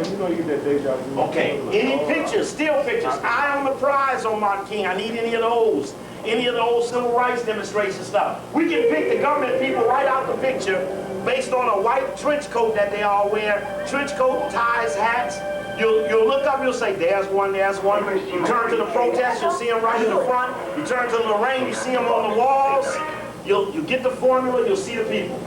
You know you did deja vu. okay, any pictures, still pictures, eye on the prize on Martin King. I need any of those. Any of the old civil rights demonstration stuff. We can pick the government people right out the picture based on a white trench coat that they all wear. Trench coat, ties, hats. You'll look up, you'll say, there's one, there's one. You turn to the protest, you'll see them right in the front. You turn to Lorraine, you see them on the walls. You get the formula, you'll see the people.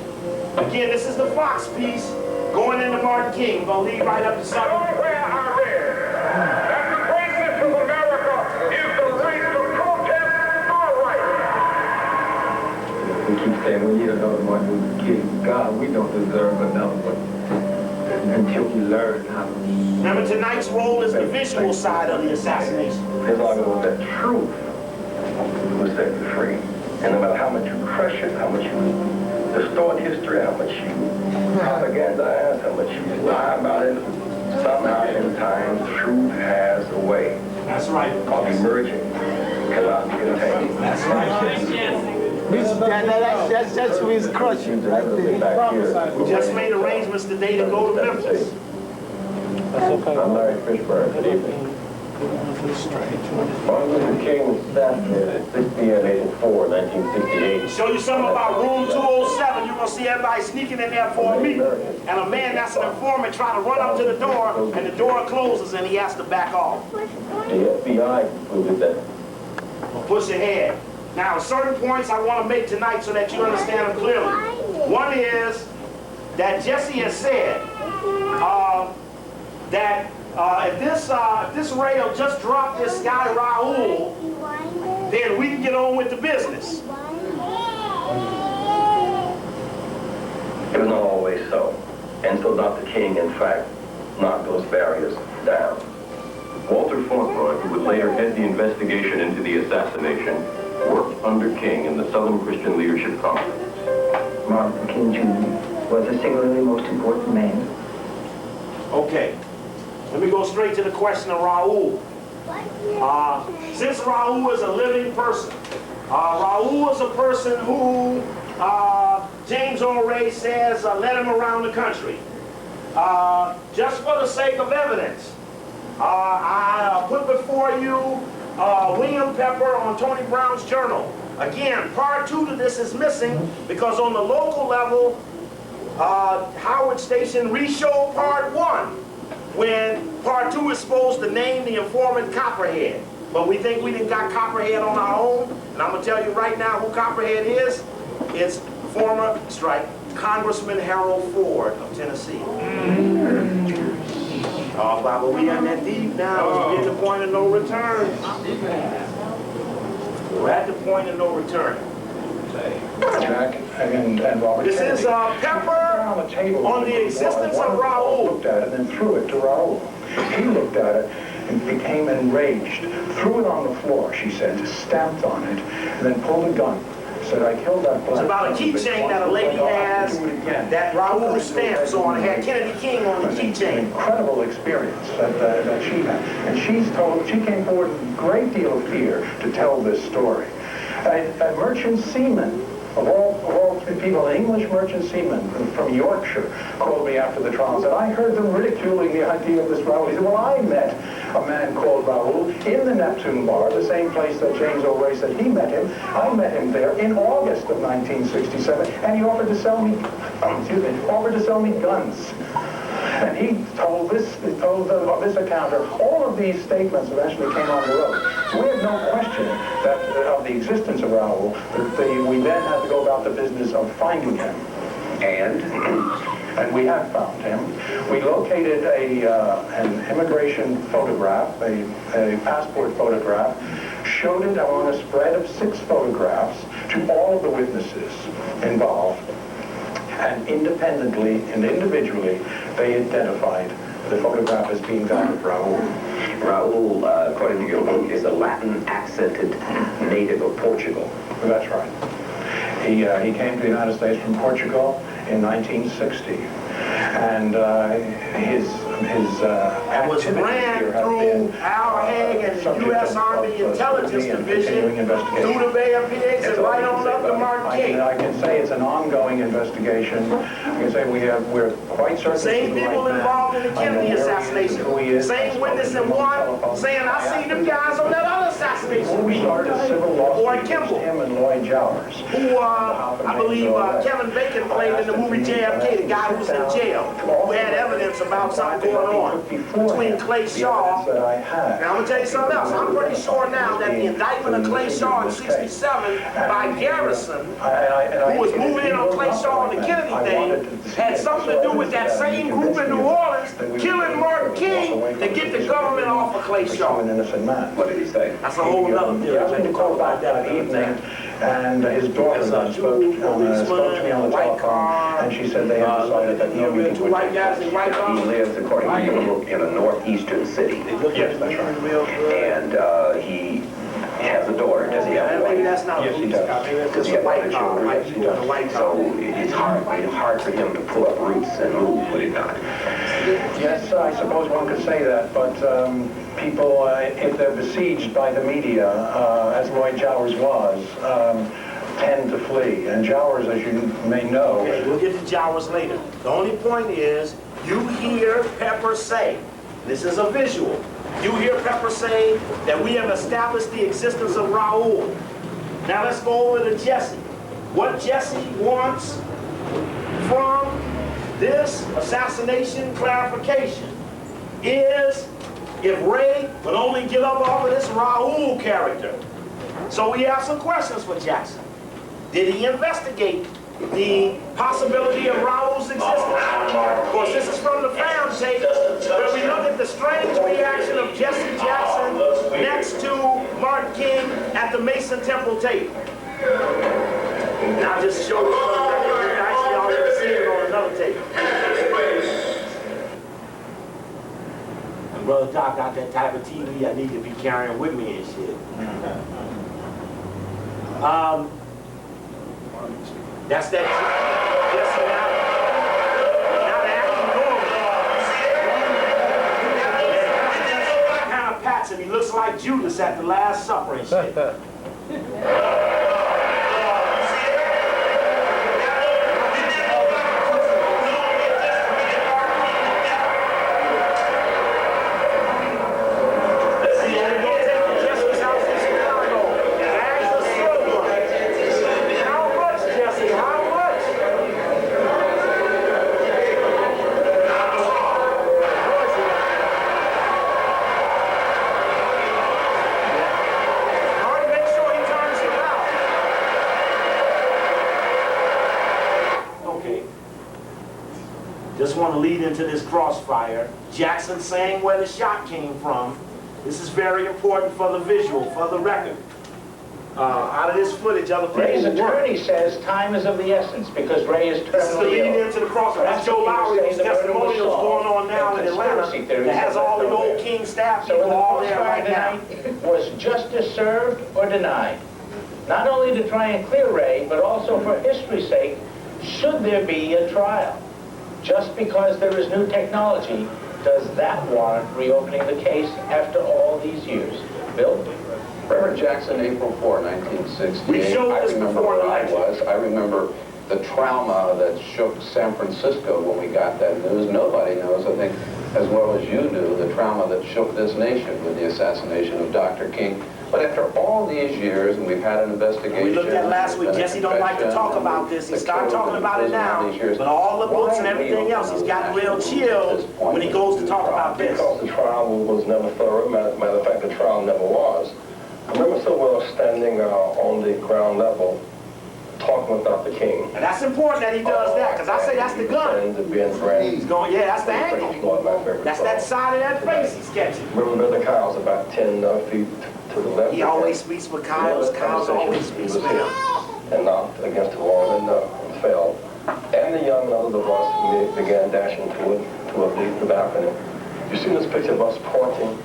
Again, this is the Fox piece going into Martin King. We're going to lead right up to something. Somewhere I read that the greatness of America saying, we need another Martin Luther King. God, we don't deserve another one until we learn how to. Remember, tonight's role is the visual side of the assassination. His argument was that truth will set you free. And no matter how much you crush it, how much you distort history, how much you propagandize, how much you lie about it, somehow in time, truth has a way. That's right. Of emerging, cannot be contained. That's right. That's who is crushing right there. We just made arrangements today to go to Memphis. I'm Larry Fishburne. Good evening. Martin Luther King was assassinated at 6 p.m. April 4, 1968. Show you something about room 207. You're going to see everybody sneaking in there for a meeting. And a man that's an informant trying to run up to the door, and the door closes, and he has to back off. The FBI concluded that. Push ahead. Now, certain points I want to make tonight so that you understand them clearly. One is that Jesse has said that if this Ray will just drop this guy Raul, then we can get on with the business. It was not always so. And so Dr. King, in fact, knocked those barriers down. Walter Fauntleroy, who would later head the investigation into the assassination, worked under King in the Southern Christian Leadership Conference. Martin Luther King Jr. was the singularly most important man. Okay. Let me go straight to the question of Raul. Since Raul is a living person, Raul is a person who James Earl Ray says led him around the country. Just for the sake of evidence, I put before you William Pepper on Tony Brown's journal. Again, part 2 to this is missing because on the local level, Howard Station re-showed part 1 when part 2 is supposed to name the informant Copperhead. But we think we didn't got Copperhead on our own. And I'm going to tell you right now who Copperhead is. It's former Congressman Harold Ford of Tennessee. Oh, Baba, we on that deep now. We're at the point of no return. We're at the point of no return. Jack and Robert. This is Pepper on the existence of Raul. Looked at it and then threw it to Raul. He looked at it and became enraged. Threw it on the floor, she said, stamped on it, and then pulled a gun. Said, I killed that black. It's about a keychain that a lady has that Raul stamps on. It had Kennedy King on the keychain. An incredible experience that she had. And she came forward with a great deal of fear to tell this story. A merchant seaman, of all people, an English merchant seaman from Yorkshire, called me after the trial and said, I heard them ridiculing the idea of this Raul. He said, well, I met a man called Raul in the Neptune Bar, the same place that James Earl Ray said he met him. I met him there in August of 1967, and he offered to sell me, guns. And he told this accounter, all of these statements eventually came on the road. So we have no question that of the existence of Raul, we then had to go about the business of finding him. And we have found him. We located an immigration photograph, a passport photograph, showed it on a spread of 6 photographs to all of the witnesses involved. And independently and individually, they identified the photograph as being that of Raul. Raul, according to your book, is a Latin-accented native of Portugal. That's right. He came to the United States from Portugal in 1960. And his was ran through Al Haig and the U.S. Army Intelligence Division through the Bay of Pigs and right on up to Martin King. I can say it's an ongoing investigation. I can say we're quite certain. Same people involved in the Kennedy assassination. Same witness in one saying, I seen them guys on that other assassination. We started a civil lawsuit against him and Lloyd Jowers. Who, I believe Kevin Bacon played in the movie JFK, the guy who was in jail, who had evidence about something going on between Clay Shaw. Now I'm going to tell you something else. I'm pretty sure now that the indictment of Clay Shaw in '67 by Garrison, who was moving in on Clay Shaw on the Kennedy thing, had something to do with that same group in New Orleans killing Martin King to get the government off of Clay Shaw. An innocent man. What did he say? That's a whole other He asked me to call back that evening And his daughter then spoke to me on the telephone, and she said they had decided that no meeting two would white take guys place. in white He cars. lives, according to your book, in a northeastern city. Yes, that's right. And he has a daughter. Does he have a wife? Maybe that's not Yes, a he police does. car. Maybe that's Does just he a have white other car. children? White Yes, he people in a does. white car. So it's hard for him to pull up roots and move, would it not? Yes, I suppose one could say that, but people, if they're besieged by the media, as Lloyd Jowers was, tend to flee. And Jowers, as you may know... Okay, we'll get to Jowers later. The only point is, you hear Pepper say, this is a visual, you hear Pepper say that we have established the existence of Raoul. Now let's go over to Jesse. What Jesse wants from this assassination clarification is if Ray would only give up off of this Raoul character. So we have some questions for Jackson. Did he investigate the possibility of Raoul's existence? Of course, this is from the found tape where we look at the strange reaction of Jesse Jackson next to Martin King at the Mason Temple tape. Now just show you something that you actually already seen it on another tape. And Brother Doc got that type of TV I need to be carrying with me and shit. That's that. Yes, now the acting normal. Kind of pats him. He looks like Judas at the Last Supper and shit. Just want to lead into this crossfire. Jackson saying where the shot came from. This is very important for the visual, for the record. Out of this footage, other people Ray's work. attorney says time is of the essence because Ray is This is the terminally leading ill. into the crossfire. That's Joe Lowry, whose testimonial is going on now in Atlanta. That has all the old King staff So people the all there crossfire right now. tonight was justice served or denied. Not only to try and clear Ray, but also for history's sake, should there be a trial? Just because there is new technology, does that warrant reopening the case after all these years? Bill? Reverend Jackson, April 4, 1968. We showed I this remember before where I election. was. I remember the trauma that shook San Francisco when we got that news. Nobody knows, I think, as well as you do, the trauma that shook this nation with the assassination of Dr. King. But after all these years, and we've had an investigation... We looked at last week, Jesse don't like to talk about this. He started talking about it now, but all the books and everything else, he's gotten real chilled when he goes to talk about this. Because the trial was never thorough. Matter of fact, the trial never was. I remember so well standing on the ground level talking with Dr. King. And that's important that he does that, because I say that's the gun. He's going, yeah, that's the angle. That's that side of that face he's catching. Remember Brother Kyle's about 10 feet to the left. He always speaks for Kyle's. Kyle's always speaks for him. And knocked against the wall and fell. And the young others of us began dashing toward the balcony. You see this picture of us pointing?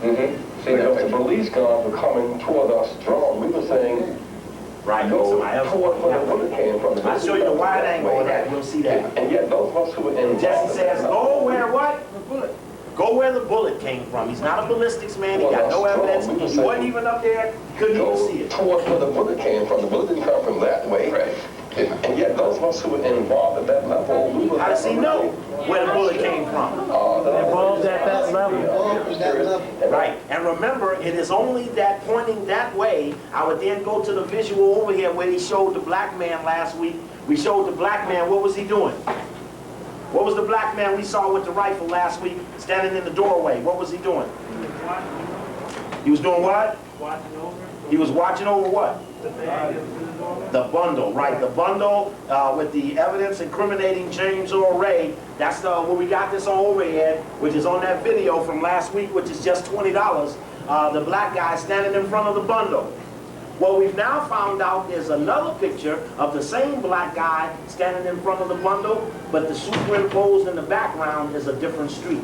Mm-hmm. Because the police guns were coming toward us drawn. We were saying, right, go toward where the bullet came from. I'll show you the wide angle of that. We'll see that. And yet those of us who were in... Jesse says, go where what? The bullet. Go where the bullet came from. He's not a ballistics man. He got no evidence. He wasn't even up there. Couldn't even see it. Toward where the bullet came from. The bullet didn't come from that way. Right. And yet those of us who were involved at that level, we were... How does he know where the bullet came from? Involved at that level. Right. And remember, it is only that pointing that way. I would then go to the visual over here where he showed the black man last week. We showed the black man. What was he doing? What was the black man we saw with the rifle last week standing in the doorway? What was he doing? He was doing what? Watching over. He was watching over what? The bundle, right? The bundle with the evidence incriminating James Earl Ray. That's where we got this on overhead, which is on that video from last week, which is just $20. The black guy standing in front of the bundle. Well, we've now found out there's another picture of the same black guy standing in front of the bundle, but the superimposed in the background is a different street.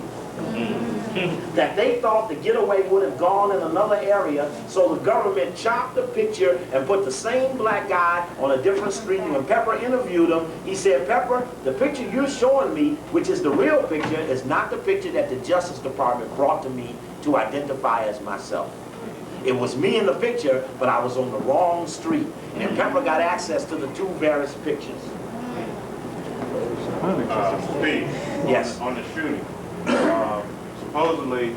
That they thought the getaway would have gone in another area, so the government chopped the picture and put the same black guy on a different street. And when Pepper interviewed him, he said, Pepper, the picture you're showing me, which is the real picture, is not the picture that the Justice Department brought to me to identify as myself. It was me in the picture, but I was on the wrong street. And Pepper got access to the two various pictures. Steve. Yes. On the shooting, supposedly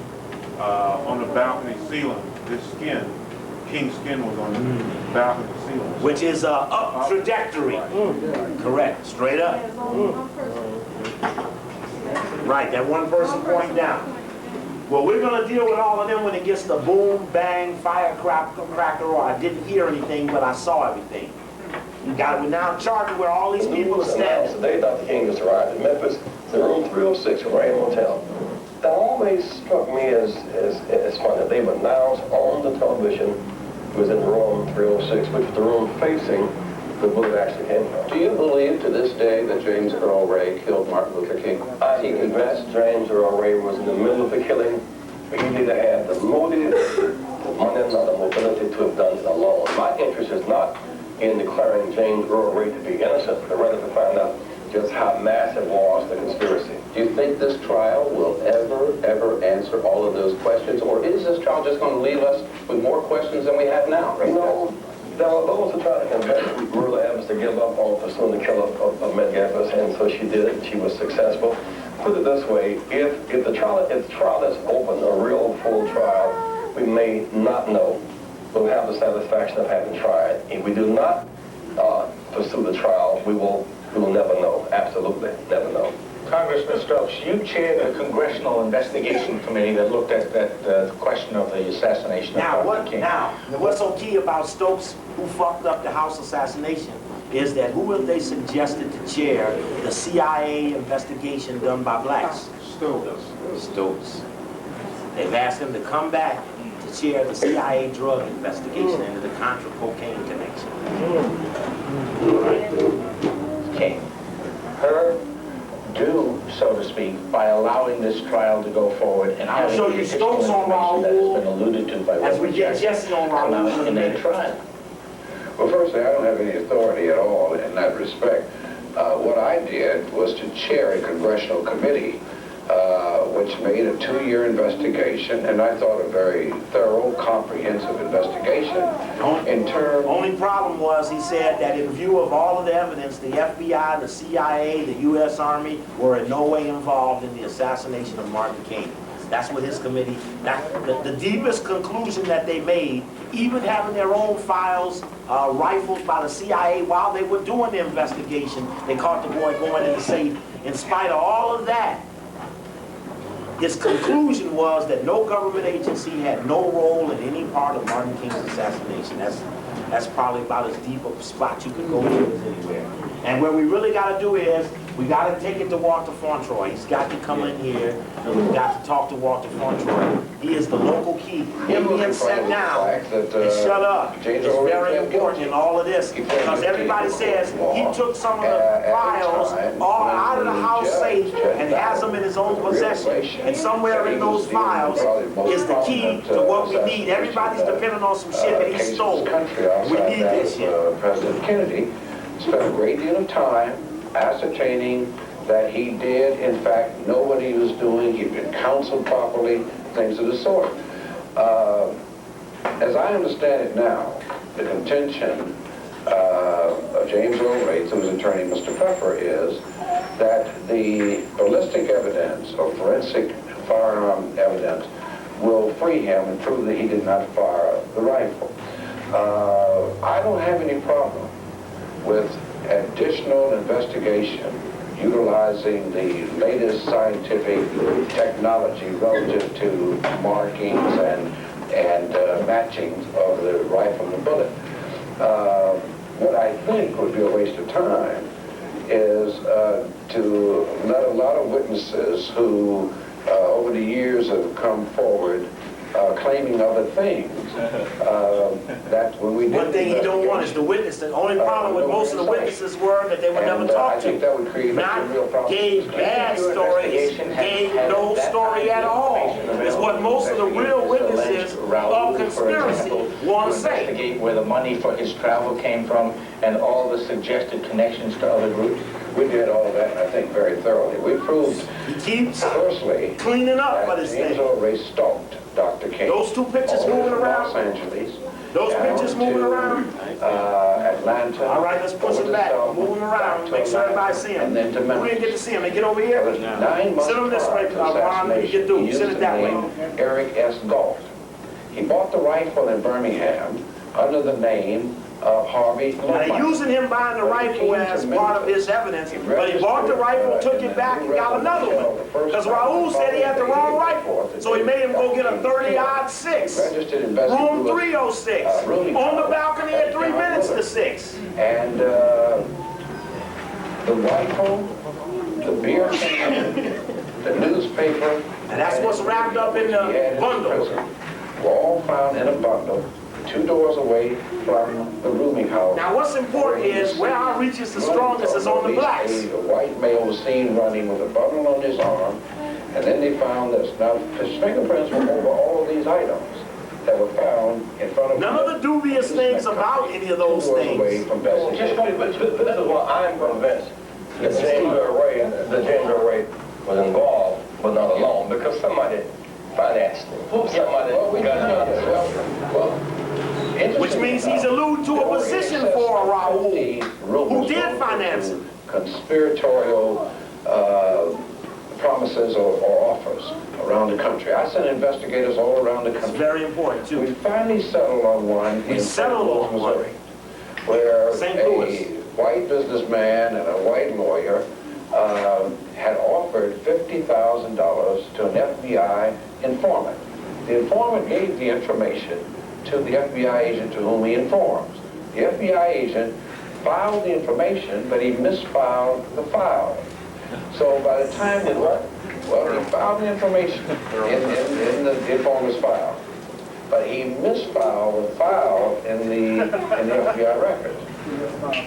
on the balcony ceiling, this skin, King's skin was on the balcony ceiling. Which is up trajectory. Correct. Straight up. Right, that one person pointing down. Well, we're going to deal with all of them when it gets to boom, bang, firecracker, or I didn't hear anything, but I saw everything. You got it. We're now charging where all these people are standing. The day Dr. King just arrived in Memphis, the room 306 of Rain Motel. That always struck me as fun that they would announce on the television it was in room 306, which was the room facing the bullet actually came from. Do you believe to this day that James Earl Ray killed Martin Luther King? I confess James Earl Ray was in the middle of the killing. He neither had the motive, the money, nor the mobility to have done it alone. My interest is not in declaring James Earl Ray to be innocent, but rather to find out just how massive was the conspiracy. Do you think this trial will ever answer all of those questions, or is this trial just going to leave us with more questions than we have now? You know, there were those who tried to convince Marilla Evans to give up on pursuing the kill of Medgar, and so she did it, and she was successful. Put it this way, if the trial is open, a real full trial, we may not know. We'll have the satisfaction of having tried. If we do not pursue the trial, we will never know. Absolutely never know. Congressman Stokes, you chaired a congressional investigation committee that looked at the question of the assassination of Martin King. Now, what's so key about Stokes, who fucked up the House assassination, is that who have they suggested to chair the CIA investigation done by blacks? Stokes. They've asked him to come back to chair the CIA drug investigation into the Contra cocaine connection. King, her due, so to speak, by allowing this trial to go forward and I'll show you Stokes on Raul that has been alluded to by as we get Jesse on Raul in a trial. Well, firstly, I don't have any authority at all in that respect. What I did was to chair a congressional committee which made a 2-year investigation, and I thought a very thorough, comprehensive investigation. Only problem was, he said that in view of all of the evidence, the FBI, the CIA, the U.S. Army were in no way involved in the assassination of Martin King. That's what his committee, the deepest conclusion that they made, even having their own files rifled by the CIA while they were doing the investigation, they caught the boy going in the safe. In spite of all of that, his conclusion was that no government agency had no role in any part of Martin King's assassination. That's probably about as deep a spot you can go to as anywhere. And what we really got to do is, we got to take it to Walter Fauntroy. He's got to come in here, and we've got to talk to Walter Fauntroy. He is the local key. Him being set down and shut up is very important in all of this, because everybody says he took some of the files all out of the house safe and has them in his own possession. And somewhere in those files is the key to what we need. Everybody's depending on some shit that he stole. We need this shit. President Kennedy spent a great deal of time ascertaining that he did, in fact, know what he was doing, he'd been counseled properly, things of the sort. As I understand it now, the contention of James Earl Ray, whose attorney, Mr. Pfeffer, is that the ballistic evidence or forensic firearm evidence will free him and prove that he did not fire the rifle. I don't have any problem with additional investigation utilizing the latest scientific technology relative to markings and matchings of the rifle and the bullet. What I think would be a waste of time is to let a lot of witnesses who over the years have come forward claiming other things. That when we did One thing he don't want is the witness. The only problem with most of the witnesses were that they were never I talked think to. that would create Not a real problem. gave bad stories, gave no story at all. Is what most of the real witnesses of conspiracy want to say. Investigate where the money for his travel came from and all the suggested connections to other groups. We did all of that, I think, very thoroughly. We proved He keeps firstly cleaning up for that this James thing. Earl Ray stalked Dr. King. Those two pictures all moving over around. Los Angeles. Those down pictures moving to, around. Atlanta. All right, let's push over them to back. Selma, Moving back around. to Make sure Atlanta, everybody see and them. then to We Memphis. didn't get to see them. They get over here. It was 9 months Sit them this way, prior to the Ron. You assassination, get through. he used Sit the it that way. name Eric S. Galt. He bought the rifle in Birmingham under the name of Harvey Now, they're Lomax. using him buying the rifle as part of his evidence, but he bought the rifle, took it back, and got another one. Because Raul said he had the wrong rifle, so he made him go get a 30-06. Registered investigator. Room 306. On the balcony at 3 minutes to 6. And the rifle, the beer can, the newspaper, And that's what's wrapped up in the bundle. were all found in a bundle 2 doors away from the rooming house. Now, what's important is where our reach is the strongest is on the blacks. A white male was seen running with a bundle on his arm, and then they found this. Now, his fingerprints were over all of these items that were found in front of None of the dubious things about any of those things. From Well, just funny, but this is why I'm convinced that James Earl Ray was involved, but not alone, because somebody financed him. Somebody got Which means he's alluding to a position for Raul, who did finance him. Conspiratorial promises or offers around the country. I sent investigators all around the country. It's very important, too. We finally settled on one in St. Louis, Missouri, where a white businessman and a white lawyer had offered $50,000 to an FBI informant. The informant gave the information to the FBI agent to whom he informs. The FBI agent filed the information, but he misfiled the file. So by the time that, well, he filed the information in the informer's file, but he misfiled the file in the FBI records.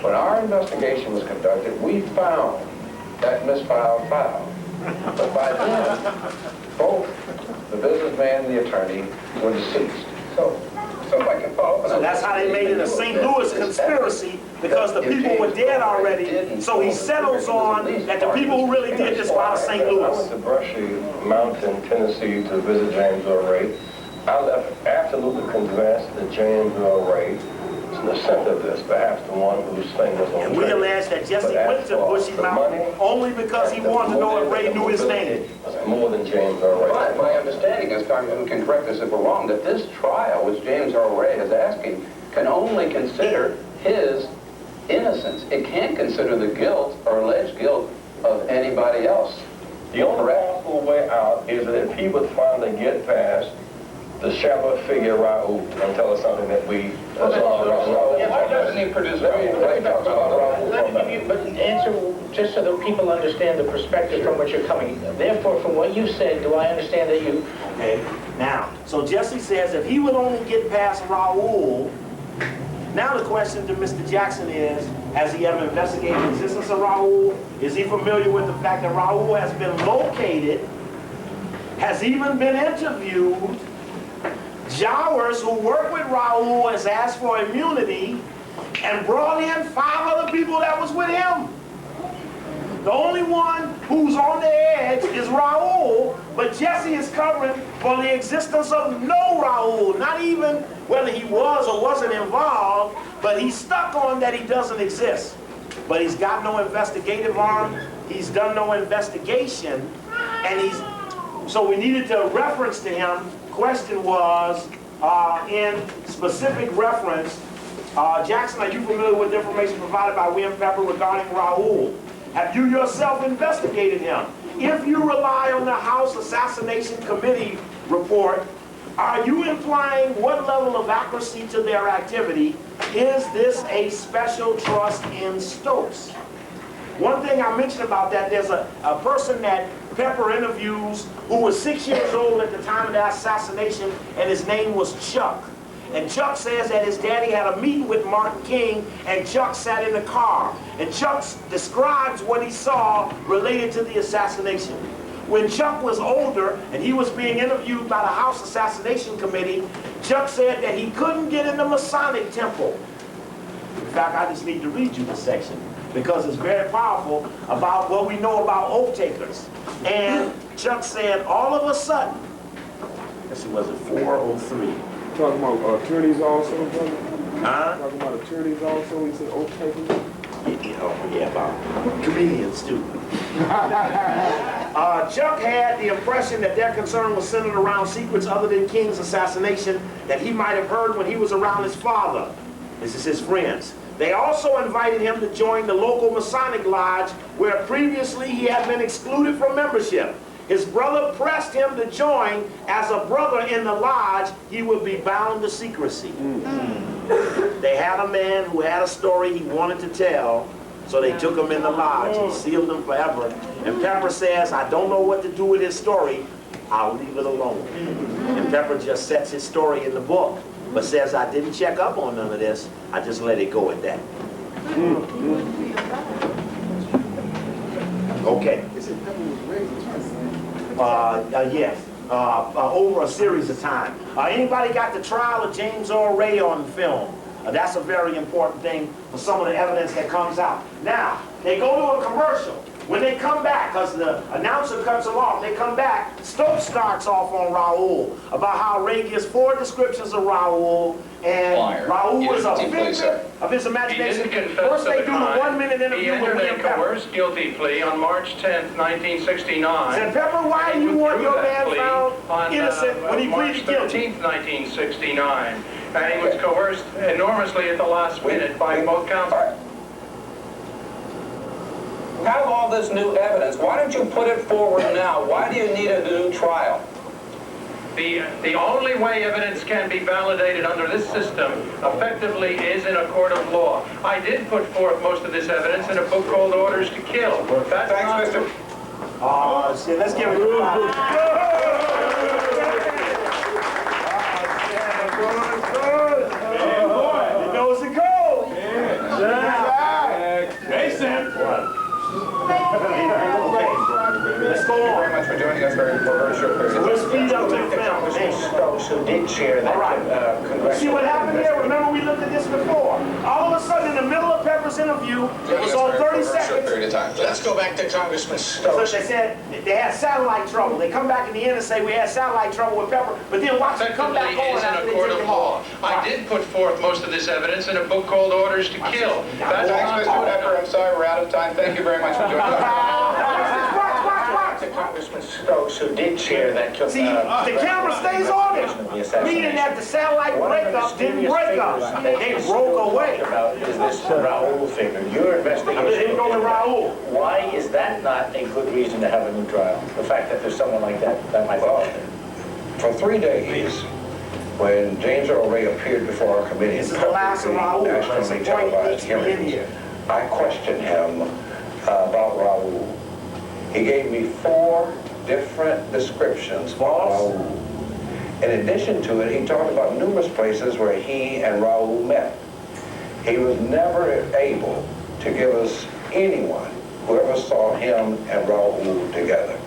When our investigation was conducted, we found that misfiled file. But by then, both the businessman and the attorney were deceased. So I can follow up. So that's how they made it a St. Louis conspiracy, because the people were dead already. So he settles on that the people who really did this were out of St. I Louis. went to Brushy Mountain, Tennessee to visit James Earl Ray. I left absolutely convinced that James Earl Ray is in the center of this, perhaps the one whose thing was on And we allege that Jesse went to Bushy Mountain only because he wanted to know if Ray knew his name. More than James Earl Ray. My understanding is, Congressman can correct us if we're wrong, that this trial, which James Earl Ray is asking, can only consider his innocence. It can't consider the guilt or alleged guilt of anybody else. The only possible way out is that if he would finally get past the shadow figure Raul and tell us something that we Why doesn't he produce but answer, just so that people understand the perspective from which you're coming. Therefore, from what you said, do I understand that you... Okay, now, so Jesse says if he would only get past Raul, now the question to Mr. Jackson is, has he ever investigated the existence of Raul? Is he familiar with the fact that Raul has been located, has even been interviewed? Jowers, who worked with Raul, has asked for immunity and brought in 5 other people that was with him. The only one who's on the edge is Raul, but Jesse is covering for the existence of no Raul, not even whether he was or wasn't involved, but he's stuck on that he doesn't exist. But he's got no investigative arm, he's done no investigation, and so we needed to reference to him. Question was, in specific reference, Jackson, are you familiar with information provided by William Pepper regarding Raul? Have you yourself investigated him? If you rely on the House Assassination Committee report, are you implying what level of accuracy to their activity? Is this a special trust in Stokes? One thing I mentioned about that, there's a person that Pepper interviews who was 6 years old at the time of the assassination, and his name was Chuck. And Chuck says that his daddy had a meeting with Martin King, and Chuck sat in the car. And Chuck describes what he saw related to the assassination. When Chuck was older and he was being interviewed by the House Assassination Committee, Chuck said that he couldn't get in the Masonic temple. In fact, I just need to read you the section because it's very powerful about what we know about oath takers. And Chuck said all of a sudden, let's see, was it 403? Talking about attorneys also, brother? Huh? Talking about attorneys also, he said oath takers? Yeah, about comedians too. Chuck had the impression that their concern was centered around secrets other than King's assassination that he might have heard when he was around his father. This is his friends. They also invited him to join the local Masonic lodge where previously he had been excluded from membership. His brother pressed him to join. As a brother in the lodge, he would be bound to secrecy. They had a man who had a story he wanted to tell, so they took him in the lodge and sealed him forever. And Pepper says, I don't know what to do with his story. I'll leave it alone. And Pepper just sets his story in the book, but says, I didn't check up on none of this. I just let it go at that. Okay. Yes. Over a series of time. Anybody got the trial of James Earl Ray on film? That's a very important thing for some of the evidence that comes out. Now, they go to a commercial. When they come back, because the announcer cuts them off, they come back, Stokes starts off on Raoul about how Ray gives 4 descriptions of Raoul, and Liar. Raoul is a Guilty, figment of his imagination. First they do the 1-minute He interview with entered a William Pepper. coerced guilty plea on March 10th, 1969. Said, Pepper, why do you want your man found innocent when he pleaded guilty? March 13th, 1969. And he was coerced enormously at the last minute by both counsels. You have all this new evidence. Why don't you put it forward now? Why do you need a new trial? The only way evidence can be validated under this system effectively is in a court of law. I did put forth most of this evidence in a book called Orders to Kill. That's Thanks, Mr. Shit, let's give it a He knows the code. Jason. Let's go on. Thank you very much for joining us for a very short period. We'll speed up to the film. Stokes, who did chair that congressional... See what happened here? Remember we looked at this before. All of a sudden, in the middle of Pepper's interview, it was on 30 seconds. Let's go back to Congressman So Stokes. they said they had satellite trouble. They come back in the end and say we had satellite trouble with Pepper, but then watch it come back on Effectively is in after a they court take of him law. off. I did put forth most of this evidence in a book called Orders to Kill. That's Thanks, Mr. Pepper. I'm sorry we're out of time. Thank you very much for joining us. To Congressman Stokes, who did chair that... See, the camera stays on him, meaning that the satellite breakup didn't break up. They broke away. About is this Raoul figure? Your investigation... Didn't go with Raoul. Why is that not a good reason to have a new trial? The fact that there's someone like that might fall out there. For 3 days, when James Earl Ray appeared before our committee This in is the last of Raoul. nationally televised hearings, I questioned him about Raoul. He gave me 4 different descriptions of Raoul. In addition to it, he talked about numerous places where he and Raoul met. He was never able to give us anyone who ever saw him and Raoul together.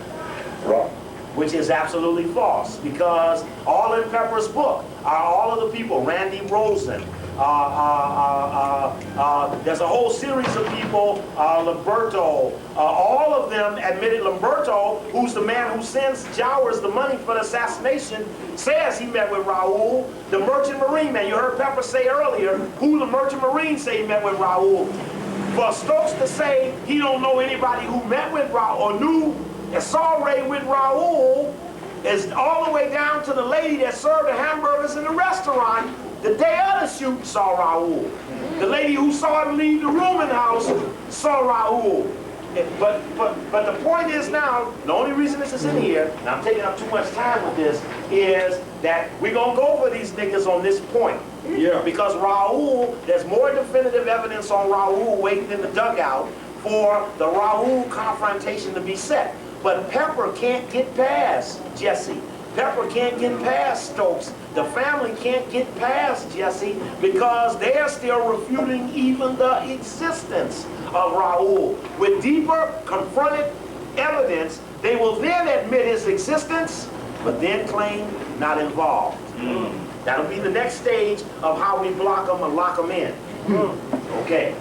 Which is absolutely false, because all in Pepper's book are all of the people, Randy Rosen, there's a whole series of people, Lamberto, all of them admitted. Lamberto, who's the man who sends Jowers the money for the assassination, says he met with Raoul. The Merchant Marine man, you heard Pepper say earlier, who the Merchant Marine say he met with Raoul. For Stokes to say he don't know anybody who met with Raoul or knew and saw Ray with Raoul is all the way down to the lady that served the hamburgers in the restaurant the day of the shoot saw Raoul. The lady who saw him leave the rooming house saw Raoul. But the point is now, the only reason this is in here, and I'm taking up too much time with this, is that we're going to go for these niggas on this point. Yeah. Because Raoul, there's more definitive evidence on Raoul waiting in the dugout for the Raoul confrontation to be set. But Pepper can't get past Jesse. Pepper can't get past Stokes. The family can't get past Jesse because they're still refuting even the existence of Raoul. With deeper confronted evidence, they will then admit his existence, but then claim not involved. That'll be the next stage of how we block them and lock them in. Okay.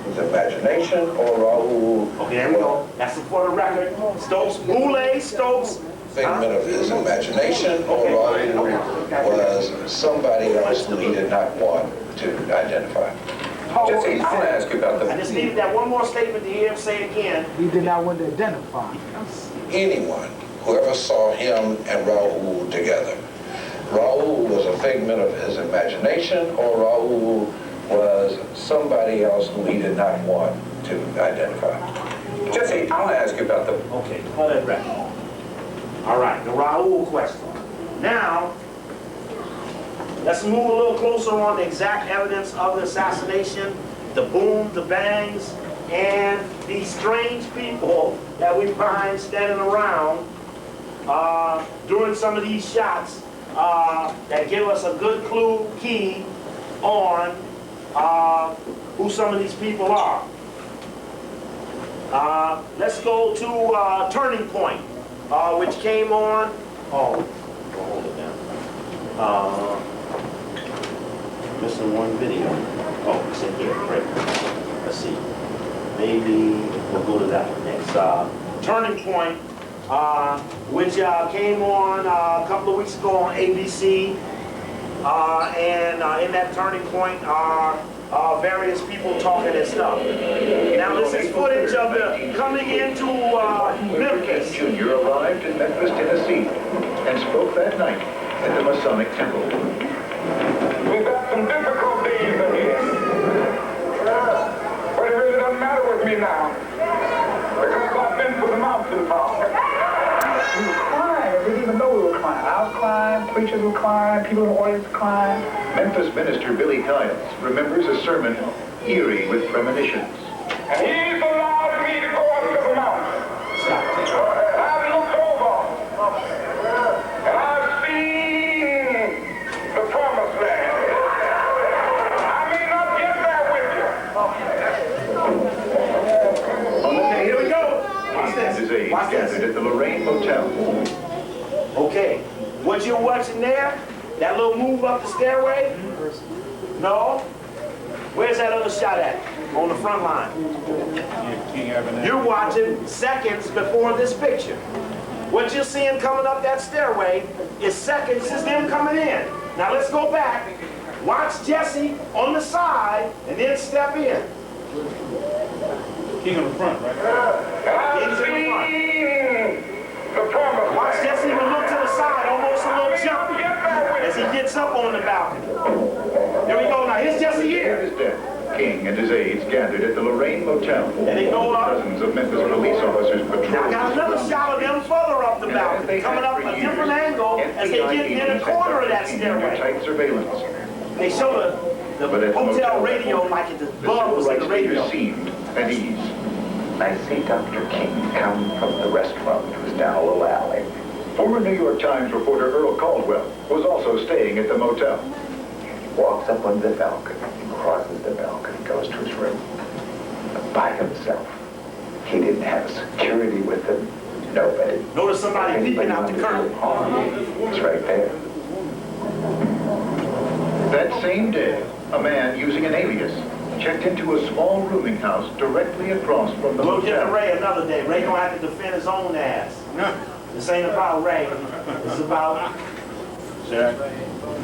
His imagination or Raoul? Okay, there we go. That's for the record. Stokes, Boulay, Stokes. Figment of his imagination or Raoul was somebody else who he did not want to identify. Jesse, I want to ask you about I just needed that one more statement to hear him say it again. He did not want to identify. Anyone who ever saw him and Raoul together. Raoul was a figment of his imagination or Raoul was somebody else who he did not want to identify. Jesse, I want to ask you about the... Okay, hold that back. All right, the Raoul question. Now, let's move a little closer on the exact evidence of the assassination, the boom, the bangs, and these strange people that we find standing around during some of these shots that give us a good key on who some of these people are. Let's go to Turning Point, which came on. Oh, hold it down. Missing one video. Oh, it's in here. Great. Let's see. Maybe we'll go to that one next. Turning Point, which came on a couple of weeks ago on ABC. And in that Turning Point are various people talking and stuff. Now this is footage of the coming into Memphis. Jr. arrived in Memphis, Tennessee, and spoke that night at the Masonic Temple. We've got some difficulties in here. But it really doesn't matter with me now. Because I've been for the mountain top. We were crying. They didn't even know we were crying. I was crying, preachers were crying, people in the audience were crying. Memphis minister Billy Kiles remembers a sermon eerie with premonitions. And he's allowed me to go up to the mountain. And I've looked over. And I've seen the promised land. I may not get there with you. Okay, here we go. Watch His this. aides Watch gathered this. at the Lorraine Hotel. Okay, what you're watching there, that little move up the stairway? No? Where's that other shot at? On the front line. You're watching seconds before this picture. What you're seeing coming up that stairway is seconds is them coming in. Now let's go back. Watch Jesse on the side and then step in. King on the front, right? King's in the front. Watch Jesse even look to the side, almost a little jumpy, as he gets up on the balcony. There we go. Now here's Jesse here. His death, King and his aides gathered at the Lorraine Motel. And they go up. Dozens of Memphis police officers patrolled. Now I got another shot of them further up the balcony, coming up a different angle as they get in the corner of that stairway. Tight surveillance. They show the hotel radio like the bug was in the radio. Seemed at ease. I see Dr. King come from the restaurant, which was down a little alley. Former New York Times reporter Earl Caldwell was also staying at the motel. Walks up on the balcony, crosses the balcony, goes to his room. By himself. He didn't have security with him. Nobody. Notice somebody peeking out the curtain. It's right there. That same day, a man using an alias checked into a small rooming house directly across from the We'll get to hotel. Ray another day. Ray gonna have to defend his own ass. This ain't about Ray. It's about Jack.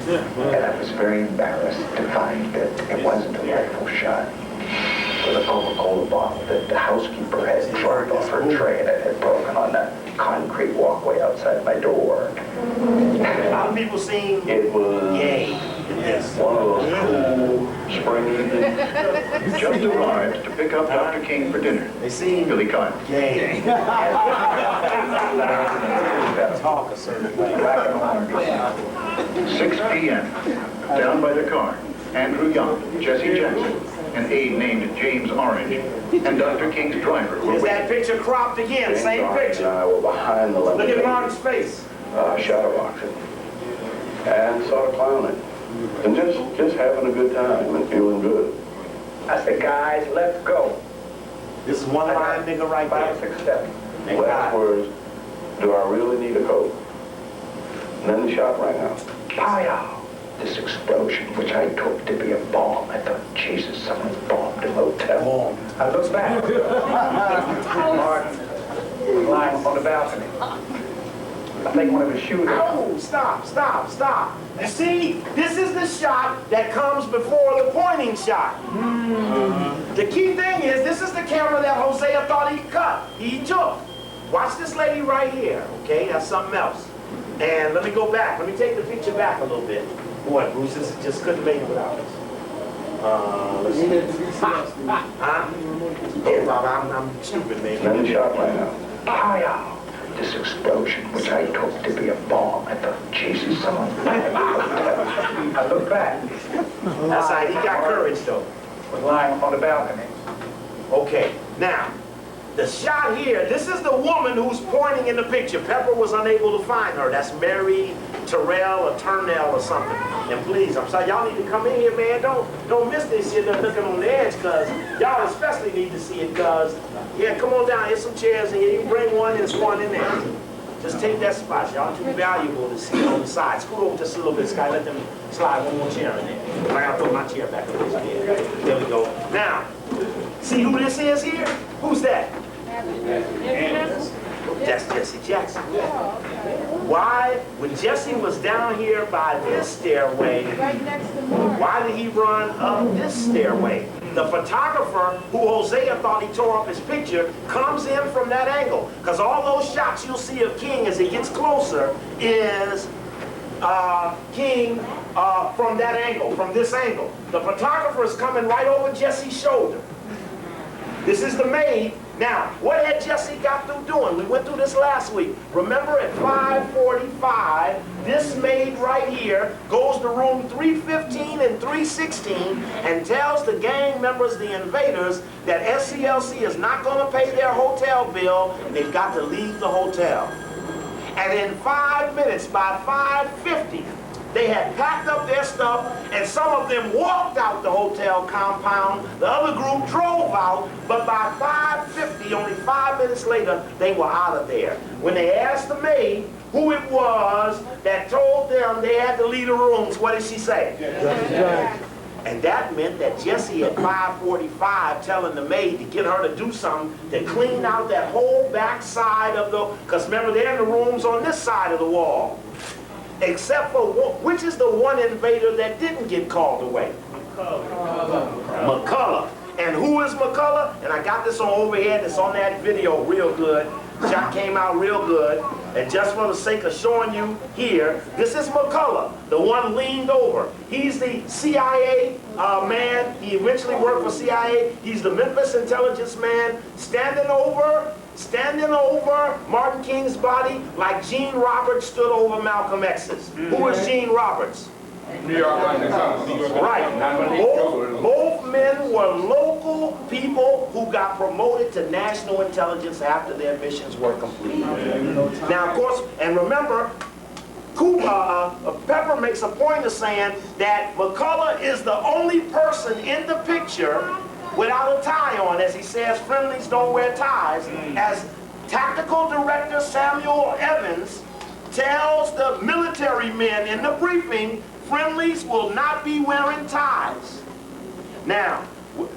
And I was very embarrassed to find that it wasn't a rifle shot. It was a Coca-Cola bottle that the housekeeper had dropped off her tray and it had broken on that concrete walkway outside my door. a lot of people seen It was Yay in this. one of those cool spring evenings. Just arrived to pick up Dr. King for dinner. They seen Billy Kyle. Yay. Talk a certain way. 6 p.m. Down by the car, Andrew Young, Jesse Jackson, an aide named James Orange, and Dr. King's driver were Is with that picture cropped again? James Same Orange picture. and I were behind the Look lemonade, at Martin's face. shadowboxing, and sort of clowning, and just having a good time and feeling good. I said, guys, let's go. This is one line nigga right 5, there. 6, 7. Thank Last God. words, do I really need a coat? And then the shot rang out. Pow! This explosion, which I took to be a bomb. I thought, Jesus, someone bombed a motel. I looked back. Martin was lying on the balcony. I think one of his shoes. Oh, stop. You see, this is the shot that comes before the pointing shot. The key thing is, this is the camera that Hosea thought he took. Watch this lady right here, okay? That's something else. And let me go back. Let me take the picture back a little bit. Boy, Bruce, this just couldn't make it without us. Let's see. Huh? Yeah, Bob, I'm stupid, maybe. And then the shot rang out. Pow! This explosion, which I took to be a bomb. I thought, Jesus, someone bombed a motel. I looked back. That's right, he got courage, though. Was lying on the balcony. Okay, now, the shot here, this is the woman who's pointing in the picture. Pepper was unable to find her. That's Mary Terrell or Turnell or something. And please, I'm sorry, y'all need to come in here, man. Don't miss this shit. They're looking on the edge, cause y'all especially need to see it, cause yeah, come on down. Here's some chairs in here. You can bring one. There's one in there. Just take that spot. Y'all too valuable to see on the side. Scoot over just a little bit, Sky. Let them slide one more chair in there. I gotta throw my chair back over there. There we go. Now, see who this is here? Who's that? That's Jesse Jackson. Why, when Jesse was down here by this stairway, why did he run up this stairway? The photographer, who Hosea thought he tore up his picture, comes in from that angle. Because all those shots you'll see of King as it gets closer is King from that angle, from this angle. The photographer is coming right over Jesse's shoulder. This is the maid. Now, what had Jesse got through doing? We went through this last week. Remember at 5:45, this maid right here goes to room 315 and 316 and tells the gang members, the invaders, that SCLC is not going to pay their hotel bill and they've got to leave the hotel. And in 5 minutes, by 5:50, they had packed up their stuff, and some of them walked out the hotel compound. The other group drove out, but by 5:50, only 5 minutes later, they were out of there. When they asked the maid who it was that told them they had to leave the rooms, what did she say? And that meant that Jesse at 5:45 telling the maid to get her to do something to clean out that whole back side of the, because remember they're in the rooms on this side of the wall. Except for, which is the one invader that didn't get called away? McCullough. And who is McCullough? And I got this on overhead, it's on that video real good. Shot came out real good. And just for the sake of showing you here, this is McCullough, the one leaned over. He's the CIA man. He eventually worked for CIA. He's the Memphis intelligence man, standing over Martin King's body like Gene Roberts stood over Malcolm X's. Who is Gene Roberts? New York. Right. Both men were local people who got promoted to national intelligence after their missions were completed. Now, of course, and remember, Pepper makes a point of saying that McCullough is the only person in the picture without a tie on. As he says, friendlies don't wear ties. As Tactical Director Samuel Evans tells the military men in the briefing, friendlies will not be wearing ties. Now,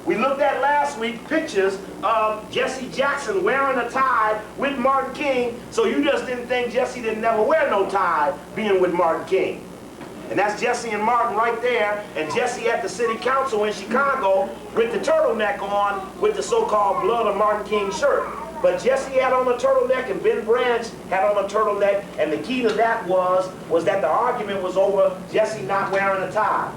we looked at last week pictures of Jesse Jackson wearing a tie with Martin King, so you just didn't think Jesse didn't never wear no tie being with Martin King. And that's Jesse and Martin right there, and Jesse at the city council in Chicago with the turtleneck on with the so-called Blood of Martin King shirt. But Jesse had on a turtleneck and Ben Branch had on a turtleneck, and the key to that was that the argument was over Jesse not wearing a tie.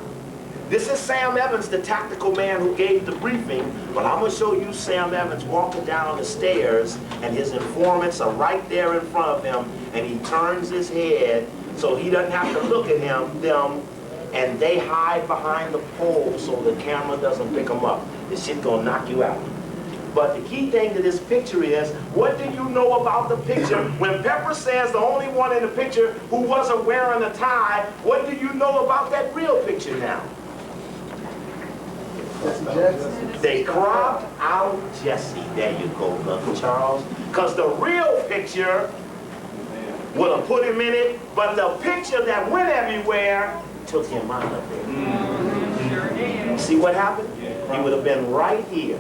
This is Sam Evans, the tactical man who gave the briefing, but I'm going to show you Sam Evans walking down the stairs, and his informants are right there in front of him, and he turns his head so he doesn't have to look at them and they hide behind the pole so the camera doesn't pick them up. This shit gonna knock you out. But the key thing to this picture is, what do you know about the picture? When Pepper says the only one in the picture who wasn't wearing a tie, what do you know about that real picture now? They cropped out Jesse. There you go, Uncle Charles. Because the real picture would have put him in it, but the picture that went everywhere took him out of it. See what happened? He would have been right here.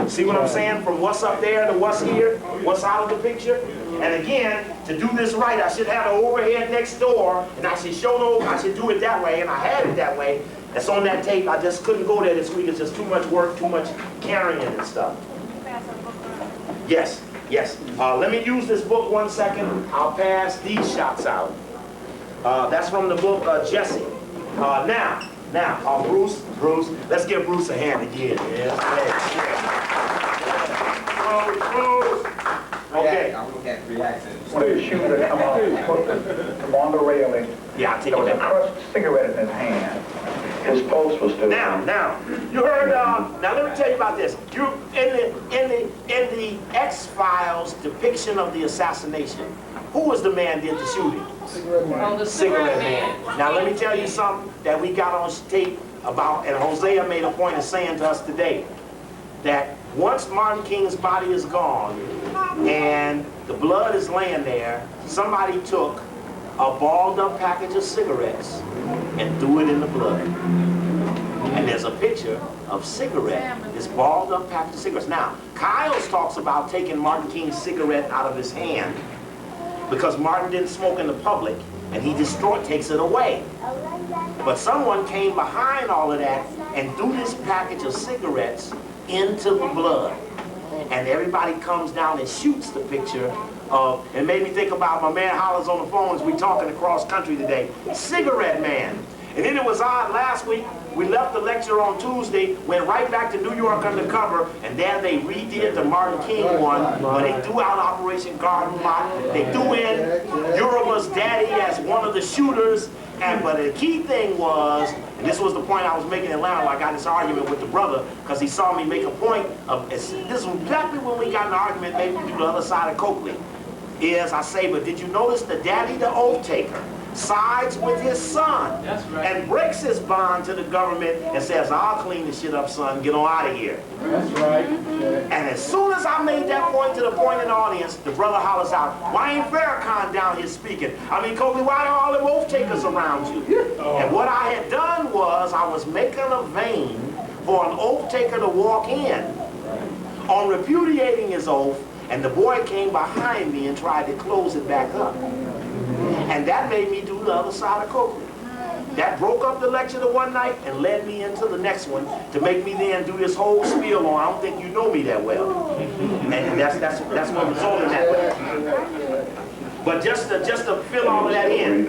See what I'm saying? From what's up there to what's here, what's out of the picture. And again, to do this right, I should have an overhead next door, and I should I should do it that way, and I had it that way. That's on that tape. I just couldn't go there this week. It's just too much work, too much carrying and stuff. Yes, yes. Let me use this book 1 second. I'll pass these shots out. That's from the book Jesse. Now, Bruce, let's give Bruce a hand again. Yeah. Bruce. Okay. I'm looking at reactions. One of the shoes that come off, put him on the railing. Yeah, I'll take there it was a down. crushed cigarette in his hand. His pulse was still. Now, you heard. Now let me tell you about this. You in the X-Files depiction of the assassination. Who was the man that did the shooting? Cigarette man. Now let me tell you something that we got on tape about, and Hosea made a point of saying to us today, that once Martin King's body is gone and the blood is laying there, somebody took a balled up package of cigarettes and threw it in the blood. And there's a picture of cigarette, this balled up package of cigarettes. Now, Kyles talks about taking Martin King's cigarette out of his hand because Martin didn't smoke in the public, and he takes it away. But someone came behind all of that and threw this package of cigarettes into the blood. And everybody comes down and shoots the picture of, it made me think about my man Hollis on the phone as we talking across country today, Cigarette Man. And then it was odd, last week, we left the lecture on Tuesday, went right back to New York undercover, and there they redid the Martin King one, where they threw out Operation Garden Plot. They threw in Yoruba's daddy as one of the shooters, but the key thing was, and this was the point I was making in Atlanta, where I got this argument with the brother, because he saw me make a point of, this was exactly when we got an argument, maybe to the other side of Coakley, is I say, but did you notice the daddy, the oath taker, sides with his son and breaks his bond to the government and says, I'll clean this shit up, son, get on out of here. That's right. And as soon as I made that point to the point in the audience, the brother hollers out, why ain't Farrakhan down here speaking? I mean, Kobe, why are all them oath takers around you? And what I had done was I was making a vein for an oath taker to walk in on repudiating his oath, and the boy came behind me and tried to close it back up. And that made me do the other side of Coakley. That broke up the lecture the one night and led me into the next one to make me then do this whole spiel on, I don't think you know me that well. And that's what resulted in that way. But just to fill all of that in.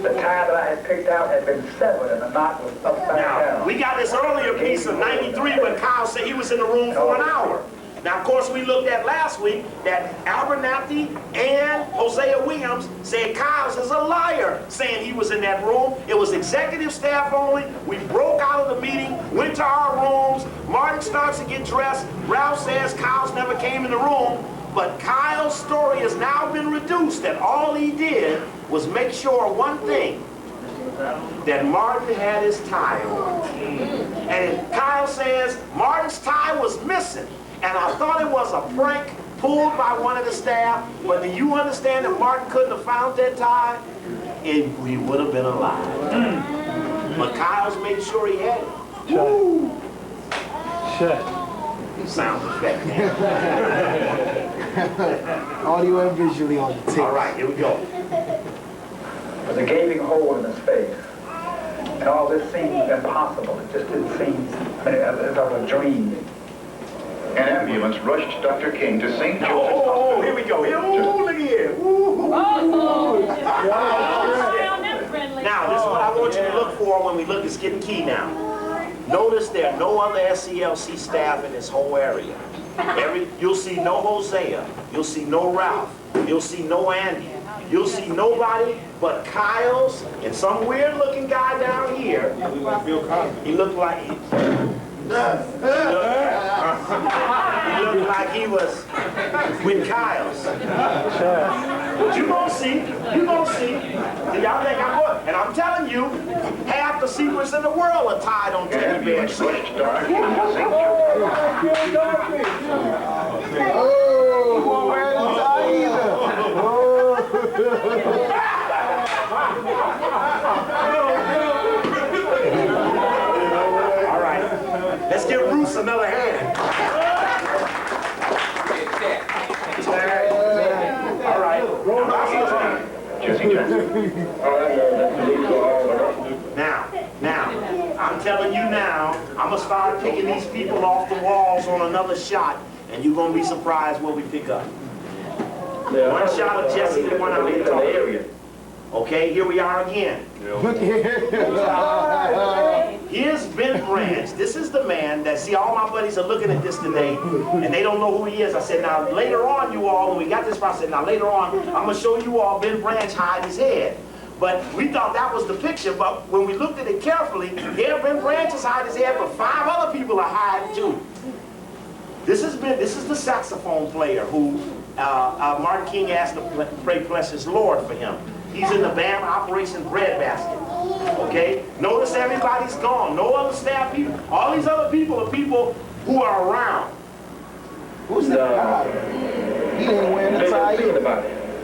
The tie that I had picked out had been severed and the knot was upside down. We got this earlier piece of 93 when Kyle said he was in the room for an hour. Now, of course, we looked at last week that Abernathy and Hosea Williams said Kyles is a liar, saying he was in that room. It was executive staff only. We broke out of the meeting, went to our rooms. Martin starts to get dressed. Ralph says Kyles never came in the room. But Kyle's story has now been reduced, that all he did was make sure one thing, that Martin had his tie on. And Kyle says Martin's tie was missing. And I thought it was a prank pulled by one of the staff, but do you understand that Martin couldn't have found that tie? He would have been alive. But Kyle's made sure he had it. Woo! Shut. Sound effect, man. Audio and visually on the tape. All right, here we go. There was a gaping hole in his face. And all this seemed impossible. It just didn't seem, it was a dream. An ambulance rushed Dr. King to St. Joseph's Oh, here we go. Look here. Now, this is what I want you to look for when we look. It's getting key now. Notice there are no other SCLC staff in this whole area. You'll see no Hosea. You'll see no Ralph. You'll see no Andy. you'll see nobody but Kyle's and some weird looking guy down here. He looked like Bill Cosby. He looked like he looked like he was with Kyle's. But you gonna see, you gonna see. Y'all think I'm good? And I'm telling you, half the secrets in the world are tied on teddy bears. All right, let's give Bruce another hand. All right. Now, I'm telling you now, I'm gonna start picking these people off the walls on another shot, and you're gonna be surprised what we pick up. One shot of Jesse, the one I'm in the area. Okay, here we are again. Here's Ben Branch. This is the man that, see, all my buddies are looking at this today, and they don't know who he is. I said, now, later on, you all, when we got this far, I said, now, later on, I'm going to show you all Ben Branch hide his head. But we thought that was the picture, but when we looked at it carefully, yeah, Ben Branch is hiding his head, but 5 other people are hiding, too. This is the saxophone player who Martin King asked to pray bless his Lord for him. He's in the band Operation Breadbasket. Okay? Notice everybody's gone. No other staff people. All these other people are people who are around. Who's that guy? He didn't wear the tie either.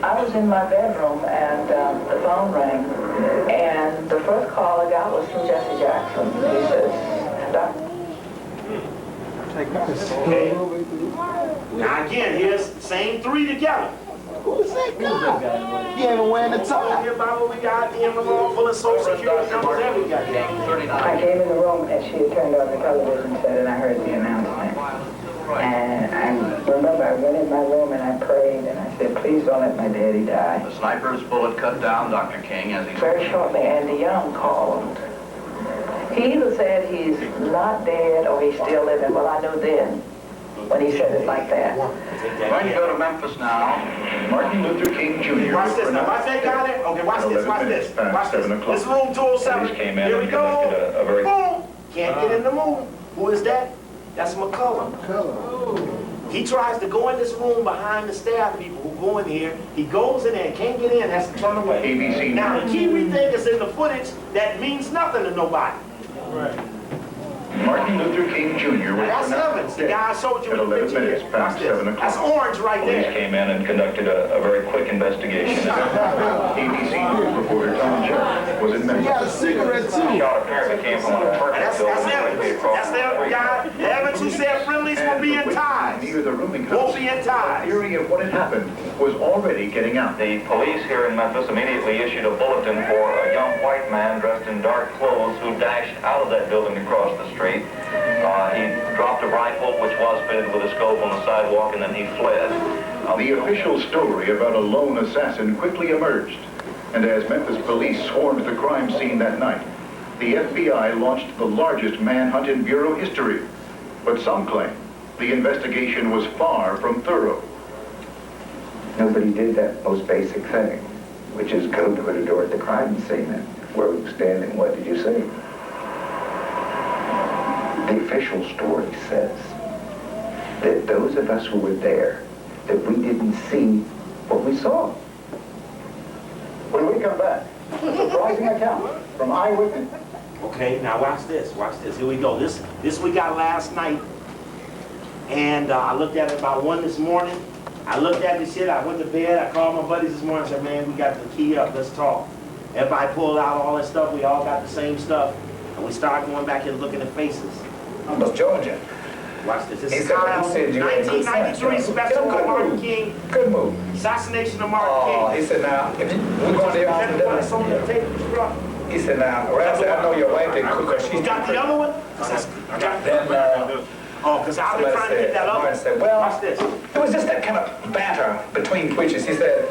I was in my bedroom and the phone rang. And the first call I got was from Jesse Jackson. He says, Doc. Okay. Now again, here's same 3 together. Who's that guy? He ain't even wearing the tie. Here's about what we got, the envelope full of social security numbers, everything. I came in the room and she had turned on the television set and I heard the announcement. And I remember I went in my room and I prayed and I said, please don't let my daddy die. The sniper's bullet cut down Dr. King as he... Very shortly, Andy Young called. He either said he's not dead or he's still living. Well, I knew then when he said it like that. We're going to go to Memphis now. Martin Luther King Jr. Watch this now. Watch that guy there? Okay, watch this, watch this. Watch this. This room 207. Here we go. Boom. Can't get in the moon. Who is that? That's McCullum. He tries to go in this room behind the staff people who go in here. He goes in there and can't get in, has to turn away. ABC. Now, the key we think is in the footage that means nothing to nobody. Right. Martin Luther King Jr. was That's Evans, the guy I showed you in the picture. Watch this. 7 o'clock. That's orange right there. Police came in and conducted a very quick investigation. ABC reporter Tom Jones was in Memphis. He got a cigarette too. The shot apparently came from an apartment building. That's the guy, Evans, who said friendlies will be in ties. Near the rooming Won't house. be in ties. The theory of what had happened was already getting out. The police here in Memphis immediately issued a bulletin for a young white man dressed in dark clothes who dashed out of that building across the street. He dropped a rifle, which was fitted with a scope on the sidewalk, and then he fled. The official story about a lone assassin quickly emerged. And as Memphis police swarmed the crime scene that night, the FBI launched the largest manhunt in Bureau history. But some claim the investigation was far from thorough. Nobody did that most basic thing, which is go to the door at the crime scene and where we were standing, what did you see? The official story says that those of us who were there, that we didn't see what we saw. When we come back, a surprising account from eyewitness. Okay, now watch this, watch this. Here we go. This we got last night, and I looked at it about 1 this morning. I looked at this shit, I went to bed, I called my buddies this morning and said, man, we got the key up, let's talk. Everybody pulled out all that stuff, we all got the same stuff, and we started going back and looking at faces. But Georgia. Watch this. This is Kyle's 1993 special with Martin King. Good move. Assassination of Martin King. He said, now, if we're going to the office, he said, now, well, I said, I know your wife didn't cook her. You got the other one? Then, oh, because I've been trying to get that other one. Said, well, watch this. It was just that kind of banter between preachers. He said,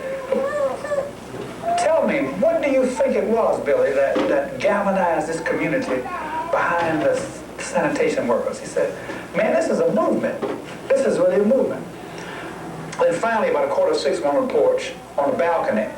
tell me, what do you think it was, Billy, that galvanized this community behind the sanitation workers? He said, man, this is a movement. This is really a movement. Then finally, about 5:45 on the porch, on the balcony,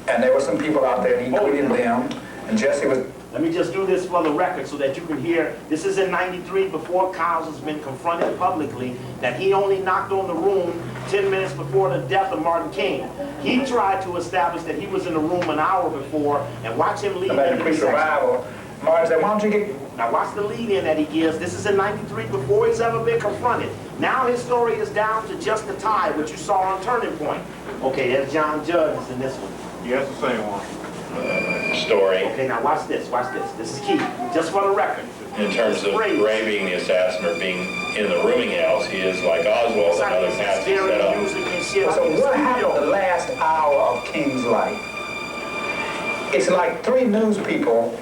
and there were some people out there, and he greeted them, and Jesse was... Let me just do this for the record so that you can hear. This is in '93, before Cowles has been confronted publicly that he only knocked on the room 10 minutes before the death of Martin King. He tried to establish that he was in the room an hour before, and watch him lead into the revival. Martin said, why don't you get... Now watch the lead-in that he gives. This is in '93, before he's ever been confronted. Now his story is down to just the tie, which you saw on Turning Point. Okay, there's John Judge is in this one. Yeah, that's the same one. Story. Okay, now watch this, watch this. This is key, just for the record. In terms of Ray being the assassin or being in the rooming house, he is like Oswald and other cats set up. So what happened the last hour of King's life? It's like 3 news people.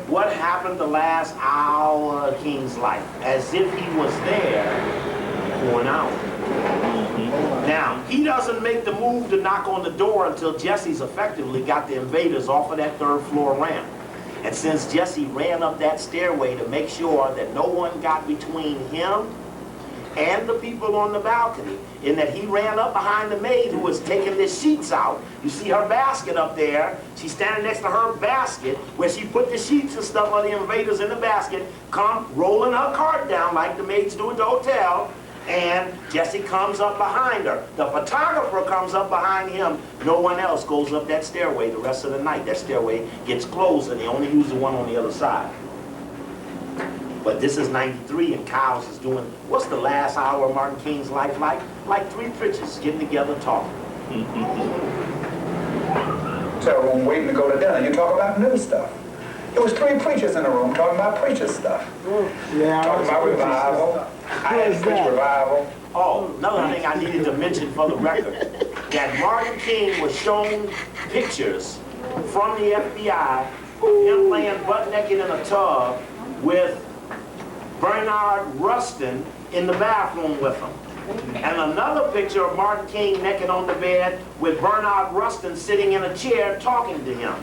What happened the last hour of King's life? As if he was there for an hour. Now, he doesn't make the move to knock on the door until Jesse's effectively got the invaders off of that 3rd floor ramp. And since Jesse ran up that stairway to make sure that no one got between him and the people on the balcony, in that he ran up behind the maid who was taking the sheets out. You see her basket up there. She's standing next to her basket where she put the sheets and stuff of the invaders in the basket, come rolling her cart down like the maids do at the hotel, and Jesse comes up behind her. The photographer comes up behind him. No one else goes up that stairway the rest of the night. That stairway gets closed and they only use the one on the other side. But this is '93 and Cowles is doing, what's the last hour of Martin King's life like? Like 3 preachers getting together talking. So when we're waiting to go to dinner, you talk about new stuff. It was 3 preachers in the room talking about preacher stuff. Yeah, talking about revival. I had to preach revival. Oh, another thing I needed to mention for the record, that Martin King was shown pictures from the FBI, him laying butt naked in a tub with Bernard Rustin in the bathroom with him. And another picture of Martin King naked on the bed with Bernard Rustin sitting in a chair talking to him.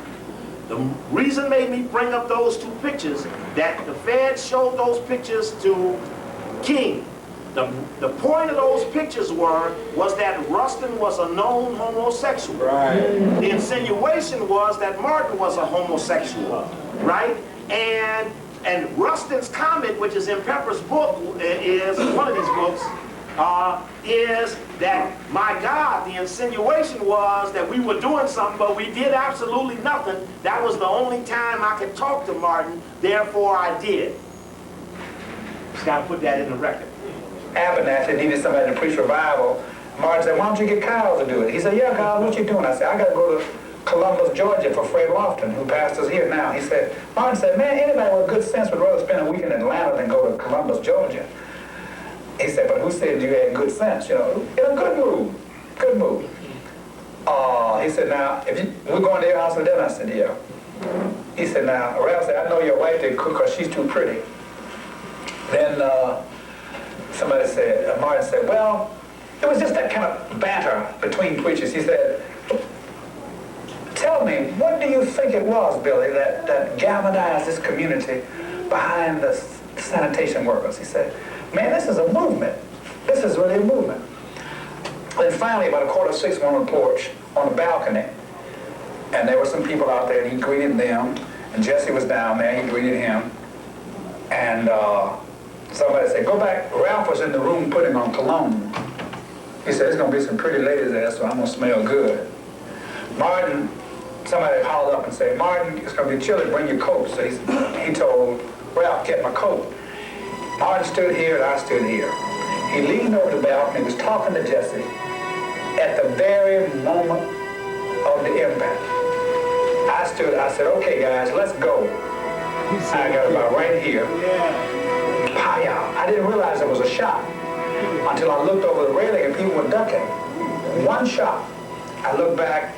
The reason made me bring up those 2 pictures, that the feds showed those pictures to King. The point of those pictures was that Rustin was a known homosexual. Right. The insinuation was that Martin was a homosexual, right? And Rustin's comment, which is in Pepper's book, is one of these books, is that, my God, the insinuation was that we were doing something, but we did absolutely nothing. That was the only time I could talk to Martin, therefore I did. Just got to put that in the record. Abernathy needed somebody to preach revival. Martin said, why don't you get Kyle to do it? He said, yeah, Kyle, what you doing? I said, I got to go to Columbus, Georgia for Fred Lofton, who pastors here now. He said, Martin said, man, anybody with good sense would rather spend a week in Atlanta than go to Columbus, Georgia. He said, but who said you had good sense? You know, in a good mood. Good mood. He said, now, we're going to your house for dinner. I said, yeah. He said, now, Ralph said, I know your wife didn't cook because she's too pretty. Then somebody said, Martin said, well, it was just that kind of banter between preachers. He said, tell me, what do you think it was, Billy, that galvanized this community behind the sanitation workers? He said, man, this is a movement. This is really a movement. And finally, about 5:45, on the porch, on the balcony, and there were some people out there, and he greeted them, and Jesse was down there, he greeted him, and somebody said, go back. Ralph was in the room putting on cologne. He said, there's going to be some pretty ladies there, so I'm going to smell good. Martin, somebody called up and said, Martin, it's going to be chilly, bring your coat. So he told Ralph, get my coat. Martin stood here and I stood here. He leaned over the balcony, was talking to Jesse at the very moment of the impact. I said, okay guys, let's go. I got about right here. Pow! I didn't realize it was a shot until I looked over the railing and people were ducking. One shot. I looked back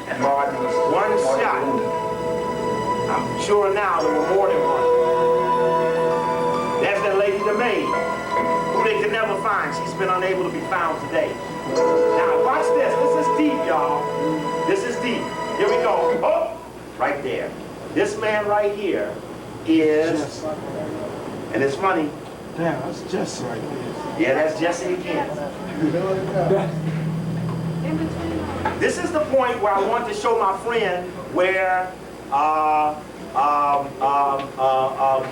and Martin was one shot. Wounded. I'm sure now there were more than one. That's that lady, the maid, who they could never find. She's been unable to be found today. Now watch this. This is deep, y'all. This is deep. Here we go. Oh, right there. This man right here is, and it's funny. Damn, that's Jesse right there. Yeah, that's Jesse again. In between this is the point where I want to show my friend where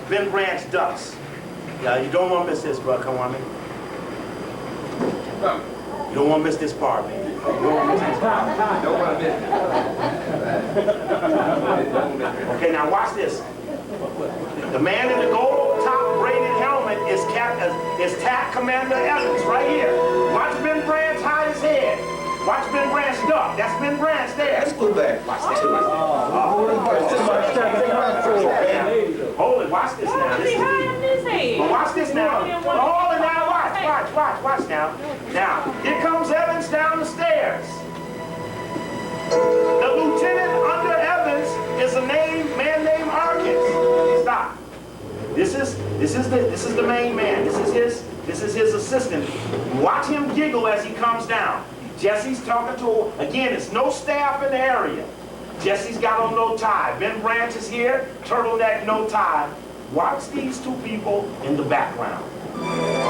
Ben Branch ducks. Yeah, you don't want to miss this, bro. Come on, man. You don't want to miss this part, man. You don't want to miss this part. Don't want to miss it. Okay, now watch this. The man in the gold top braided helmet is TAC Commander Evans right here. Watch Ben Branch hide his head. Watch Ben Branch duck. That's Ben Branch there. Let's go back. Watch this. Hold it. Watch this now. But watch this now. Hold it now. Watch now. Now, here comes Evans down the stairs. The lieutenant under Evans is a man named Arkin. Stop. This is the main man. This is his assistant. Watch him giggle as he comes down. Jesse's talking to him. Again, it's no staff in the area. Jesse's got on no tie. Ben Branch is here, turtleneck, no tie. Watch these two people in the background.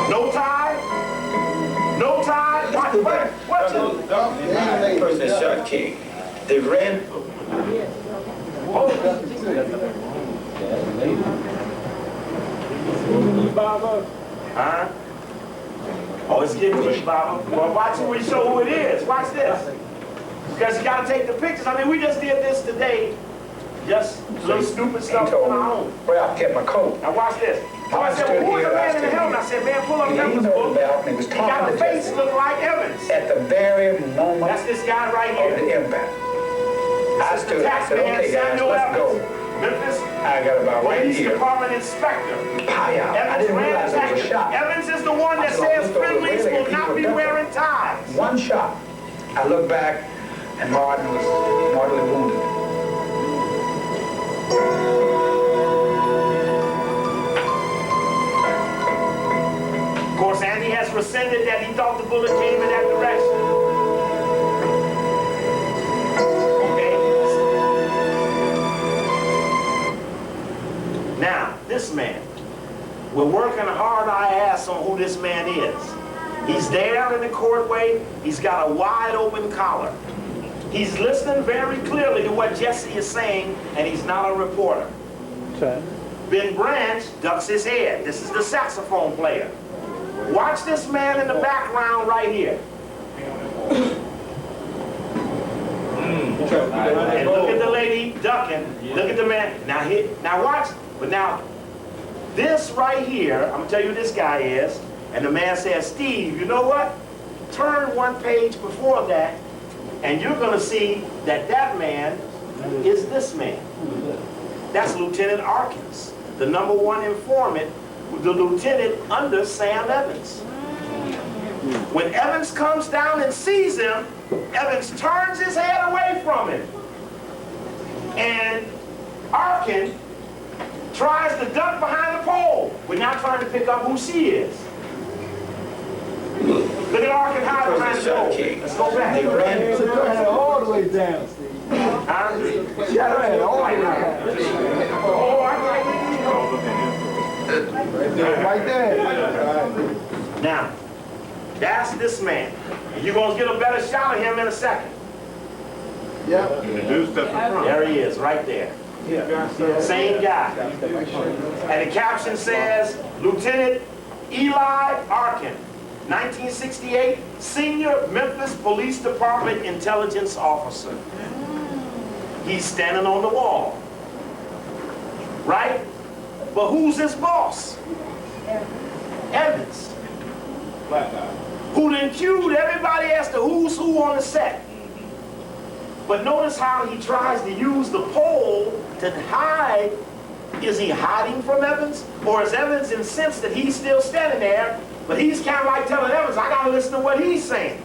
No tie. No tie. Watch it. The person that shot King. They ran. Huh? Oh, it's getting me, Baba. Well, watch it. We show who it is. Watch this. Because you got to take the pictures. I mean, we just did this today. Just little stupid stuff on our own. Well, I kept my coat. Now watch this. So I said, well, who's the man in the helmet? I said, man, pull up Evans' book. He got the face look like Evans. At the very moment. That's this guy right here. Of the impact. This is the tax man, Samuel Evans. Memphis I got about right Police here. Department Inspector. I didn't realize it was a shot. Evans is the one that says friendlies will not be wearing ties. One shot. I look back, and Martin was mortally wounded. Of course, Andy has rescinded that he thought the bullet came in that direction. Okay. Now, this man. We're working a hard ass on who this man is. He's there in the courtway. He's got a wide open collar. He's listening very clearly to what Jesse is saying, and he's not a reporter. Okay. Ben Branch ducks his head. This is the saxophone player. Watch this man in the background right here. And look at the lady ducking. Look at the man. Now watch. But now, this right here, I'm going to tell you who this guy is. And the man says, Steve, you know what? Turn one page before that, and you're going to see that that man is this man. That's Lieutenant Arkins, the #1 informant, the lieutenant under Sam Evans. When Evans comes down and sees him, Evans turns his head away from him. And Arkin tries to duck behind the pole. We're not trying to pick up who she is. Look at Arkin hide behind the pole. Let's go back. They ran all the way down, Steve. Shut her head all the way down. Oh, I Right there. Now, that's this man. And you're going to get a better shot of him in a second. Yep. The dude steps in front. There he is, right there. Same guy. And the caption says, Lieutenant Eli Arkin, 1968, Senior Memphis Police Department Intelligence Officer. He's standing on the wall. Right? But who's his boss? Evans. Who then cued everybody as to who's who on the set. But notice how he tries to use the pole to hide. Is he hiding from Evans? Or is Evans incensed that he's still standing there, but he's kind of like telling Evans, I gotta listen to what he's saying.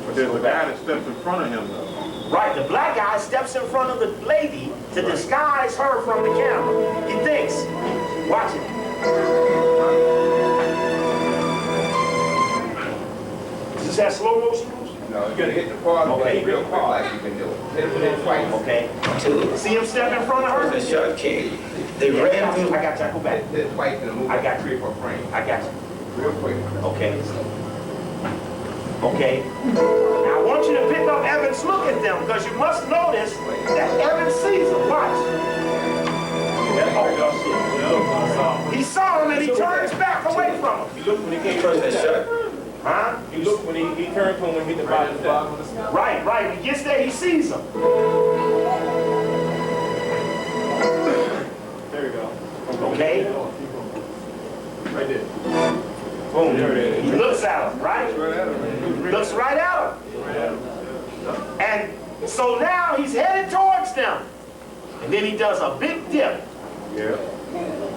But there's a guy that steps in front of him, though. Right, the black guy steps in front of the lady to disguise her from the camera. He thinks, watch it. Is this that slow motion? No, you're gonna hit the pause button real quick like you can do it. Hit it twice. Okay. See him step in front of her? The shot King. They ran through. I got you. Go back. Hit it twice in a movie. I got you. 3 or 4 frames. I got you. Real quick. Okay. Okay? Now I want you to pick up Evans' look at them, because you must notice that Evans sees them. Watch. He saw him and he turns back away from him. He looked when he came first that shot. Huh? He looked when he turned to him when he hit the bottom step. Right, right. He gets there, he sees him. There you go. Okay? Right there. Boom, there it is. He looks at him, right? Looks right at him. And so now he's headed towards them. And then he does a big dip. Yeah.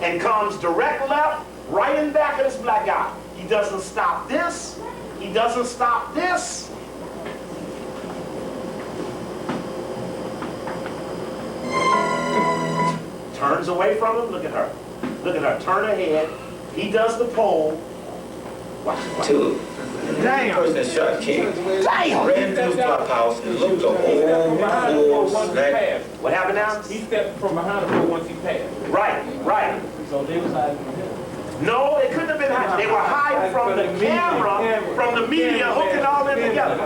And comes direct left, right in back of this black guy. He doesn't stop this. He doesn't stop this. Turns away from him. Look at her. Look at her. Turn her head. He does the pole. Watch it. Two. Damn. The person that shot King Damn. ran through the clubhouse and looked the whole floor snack. What happened now? He stepped from behind the pole once he passed. Right, right. So they was hiding from him. No, they couldn't have been hiding. They were hiding from the camera, from the media, hooking all them together.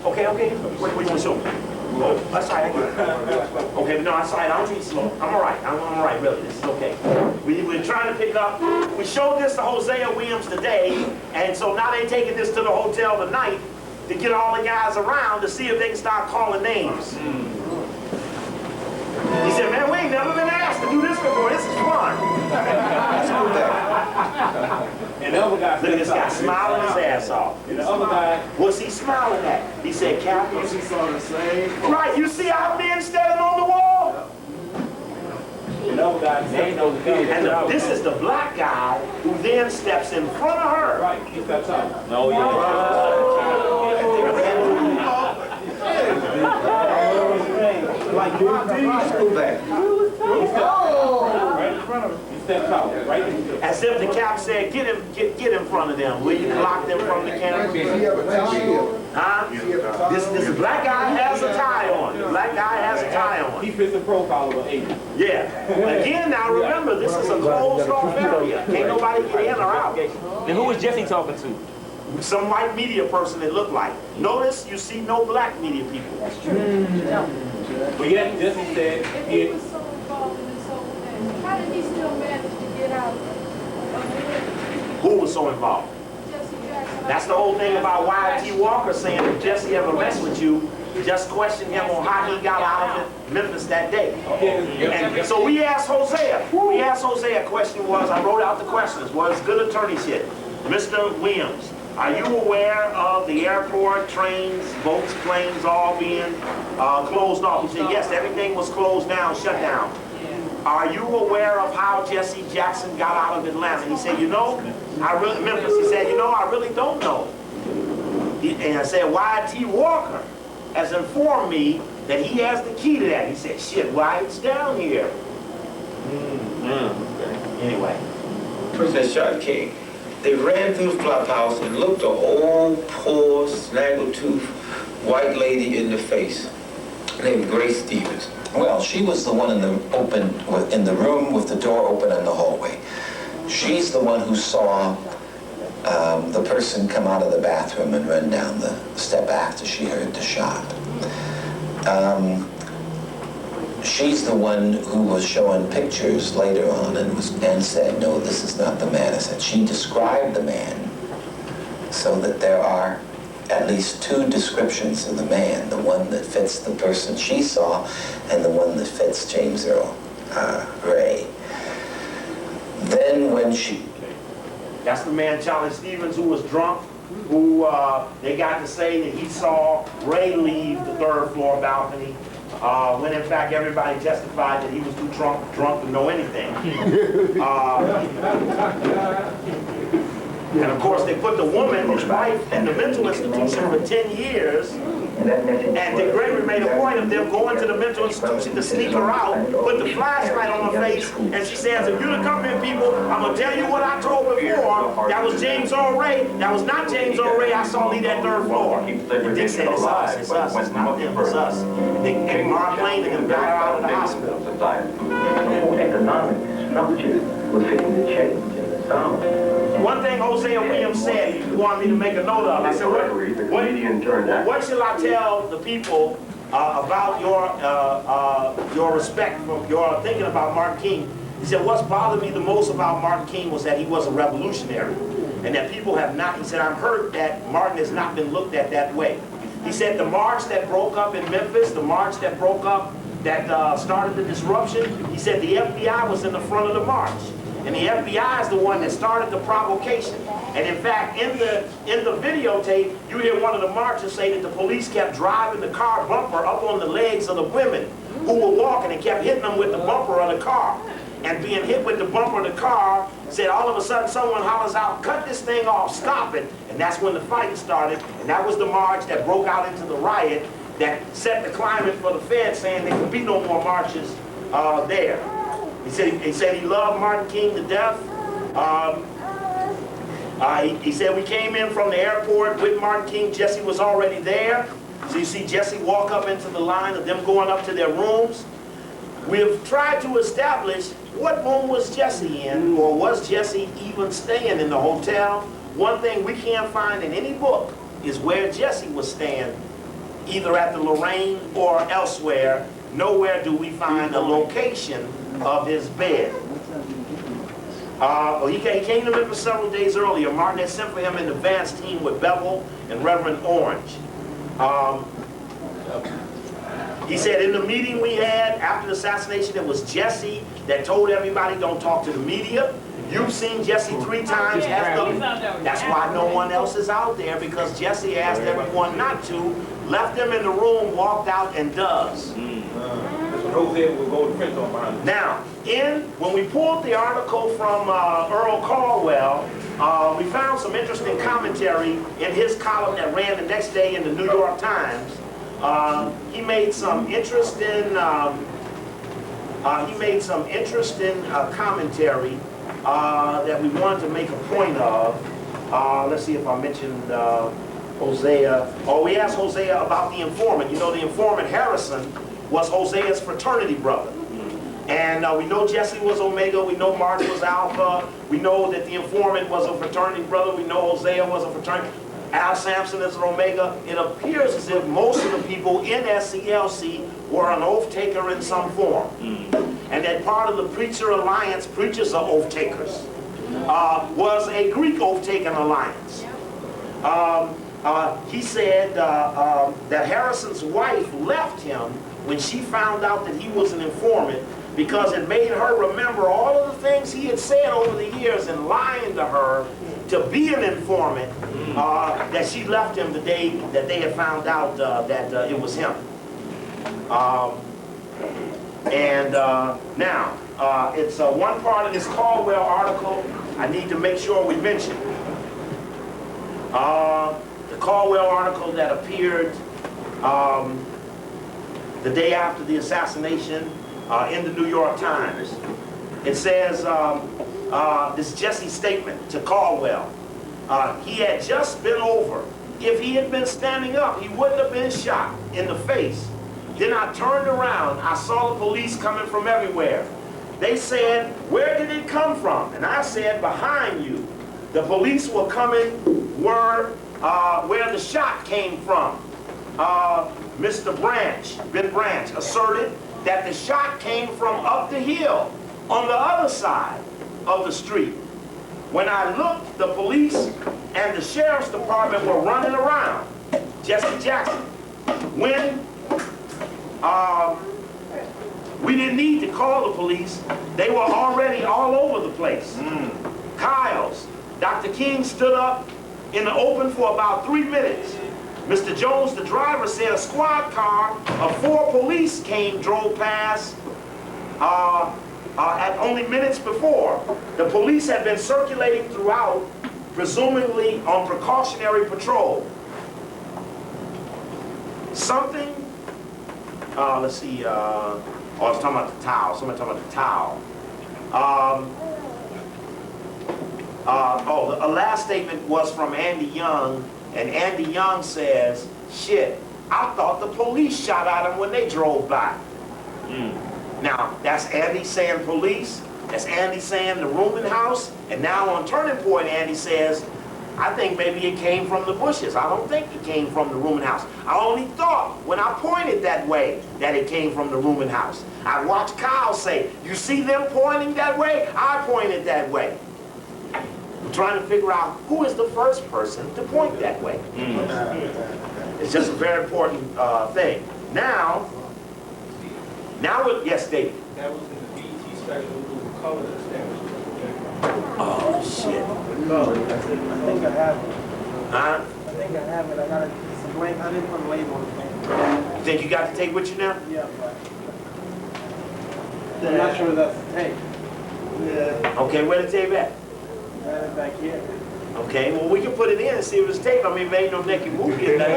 Okay, okay. What do you want to show me? Oh, that's right. I get it. Okay, but no, that's right. I don't need slow. I'm all right. I'm all right, really. This is okay. We're trying to pick up. We showed this to Hosea Williams today, and so now they're taking this to the hotel tonight to get all the guys around to see if they can start calling names. He said, man, we ain't never been asked to do this before. This is fun. And the other guy, look at this guy smiling his ass off. And the other guy, what's he smiling at? He said, Captain. he saw the same. Right, you see how men standing on the wall? And the other guy, and this is the black guy who then steps in front of her. Right, he steps out. No, yeah. Like, go back. Right in front of him. He steps out. Right in front. As if the cap said, get in front of them. Will you block them from the camera? Huh? This black guy has a tie on. The black guy has a tie on. He fits the profile of an agent. Yeah. Again, now remember, this is a closed off area. Can't nobody get in or out. And who was Jesse talking to? Some white media person it looked like. Notice you see no black media people. That's true. But yet, Jesse said If he was so involved in this whole thing, how did he still manage to get out of it? Who was so involved? Jesse Jackson. That's the whole thing about Wyatt Walker saying if Jesse ever messed with you, just question him on how he got out of Memphis that day. And so we asked Hosea. We asked Hosea. Question was, I wrote out the questions, was good attorneyship. Mr. Williams, are you aware of the airport, trains, boats, planes all being closed off? He said, yes, everything was closed down, shut down. Are you aware of how Jesse Jackson got out of Atlanta? He said, Memphis. He said, I really don't know. And I said, Wyatt Walker has informed me that he has the key to that. He said, shit, Wyatt's down here. Anyway. Person that shot King. They ran through the clubhouse and looked the old, poor, snaggletooth white lady in the face, named Grace Stevens. Well, she was the one in the room with the door open in the hallway. She's the one who saw the person come out of the bathroom and run down the step after she heard the shot. She's the one who was showing pictures later on and said, no, this is not the man. I said, she described the man so that there are at least two descriptions of the man, the one that fits the person she saw and the one that fits James Earl Ray. Then when she... That's the man, Charlie Stevens, who was drunk, who they got to say that he saw Ray leave the third floor balcony, when in fact everybody testified that he was too drunk to know anything. And of course they put the woman, his wife, in the mental institution for 10 years. And Dick Gregory made a point of them going to the mental institution to sneak her out, put the flashlight on her face, and she says, if you're the government people, I'm going to tell you what I told before. That was James Earl Ray. That was not James Earl Ray I saw leave that third floor. And Dick said, it's us, it's not them, it's us. And Mark Lane and them got her out of the hospital. The whole economic structure was fitting to change in the South. One thing Hosea Williams said, he wanted me to make a note of. I said, what shall I tell the people about your respect for your thinking about Martin King? He said, what's bothered me the most about Martin King was that he was a revolutionary. And that people have not, he said, I've heard that Martin has not been looked at that way. He said the march that broke up in Memphis, the march that broke up, that started the disruption, he said the FBI was in the front of the march. And the FBI is the one that started the provocation. And in fact, in the videotape, you hear one of the marchers say that the police kept driving the car bumper up on the legs of the women who were walking and kept hitting them with the bumper of the car. And being hit with the bumper of the car, said all of a sudden someone hollers out, cut this thing off, stop it. And that's when the fighting started. And that was the march that broke out into the riot that set the climate for the Fed, saying there could be no more marches there. He said he loved Martin King to death. He said we came in from the airport with Martin King. Jesse was already there. So you see Jesse walk up into the line of them going up to their rooms. We've tried to establish what room was Jesse in, or was Jesse even staying in the hotel. One thing we can't find in any book is where Jesse was staying, either at the Lorraine or elsewhere. Nowhere do we find a location of his bed. He came to Memphis several days earlier. Martin had sent for him an advance team with Bevel and Reverend Orange. He said in the meeting we had after the assassination, it was Jesse that told everybody don't talk to the media. You've seen Jesse 3 times. That's why no one else is out there, because Jesse asked everyone not to, left them in the room, walked out, and does. Now, when we pulled the article from Earl Caldwell, we found some interesting commentary in his column that ran the next day in the New York Times. He made some interesting commentary that we wanted to make a point of. Let's see if I mentioned Hosea. Oh, we asked Hosea about the informant. You know, the informant Harrison was Hosea's fraternity brother. And we know Jesse was Omega, we know Martin was Alpha, we know that the informant was a fraternity brother, we know Hosea was a fraternity. Al Sampson is an Omega. It appears as if most of the people in SCLC were an oath taker in some form. And that part of the Preacher Alliance, preachers are oath takers, was a Greek oath taking alliance. He said that Harrison's wife left him when she found out that he was an informant, because it made her remember all of the things he had said over the years and lying to her to be an informant, that she left him the day that they had found out that it was him. Now, it's one part of this Caldwell article I need to make sure we mention. The Caldwell article that appeared the day after the assassination in the New York Times. It says, this Jesse's statement to Caldwell. He had just been over. If he had been standing up, he wouldn't have been shot in the face. Then I turned around. I saw the police coming from everywhere. They said, where did it come from? And I said, behind you. The police were coming where the shot came from. Mr. Ben Branch, asserted that the shot came from up the hill on the other side of the street. When I looked, the police and the sheriff's department were running around. Jesse Jackson. When we didn't need to call the police, they were already all over the place. Kyle's. Dr. King stood up in the open for about 3 minutes. Mr. Jones, the driver, said a squad car of 4 police drove past at only minutes before. The police had been circulating throughout, presumably on precautionary patrol. Something, let's see, I was talking about the towel. Somebody talking about the towel. A last statement was from Andy Young, and Andy Young says, shit, I thought the police shot at him when they drove by. Now, that's Andy saying police. as Andy saying the rooming house, and now on Turning Point, Andy says, I think maybe it came from the bushes. I don't think it came from the rooming house. I only thought when I pointed that way that it came from the rooming house. I watched Kyle say, you see them pointing that way? I pointed that way. I'm trying to figure out who is the first person to point that way. It's just a very important thing. Now, yes, David. That was in the BET special, it was a color establishment. Oh, shit. I think I have it. Huh? I think I have it. I got it. It's a blank. I didn't put a label on the thing. You think you got the tape with you now? Yeah, but I'm not sure that's the tape. Yeah. Okay, where the tape at? I had it back here. Okay, well, we can put it in and see if it's tape. I mean, it ain't no naked movie in there.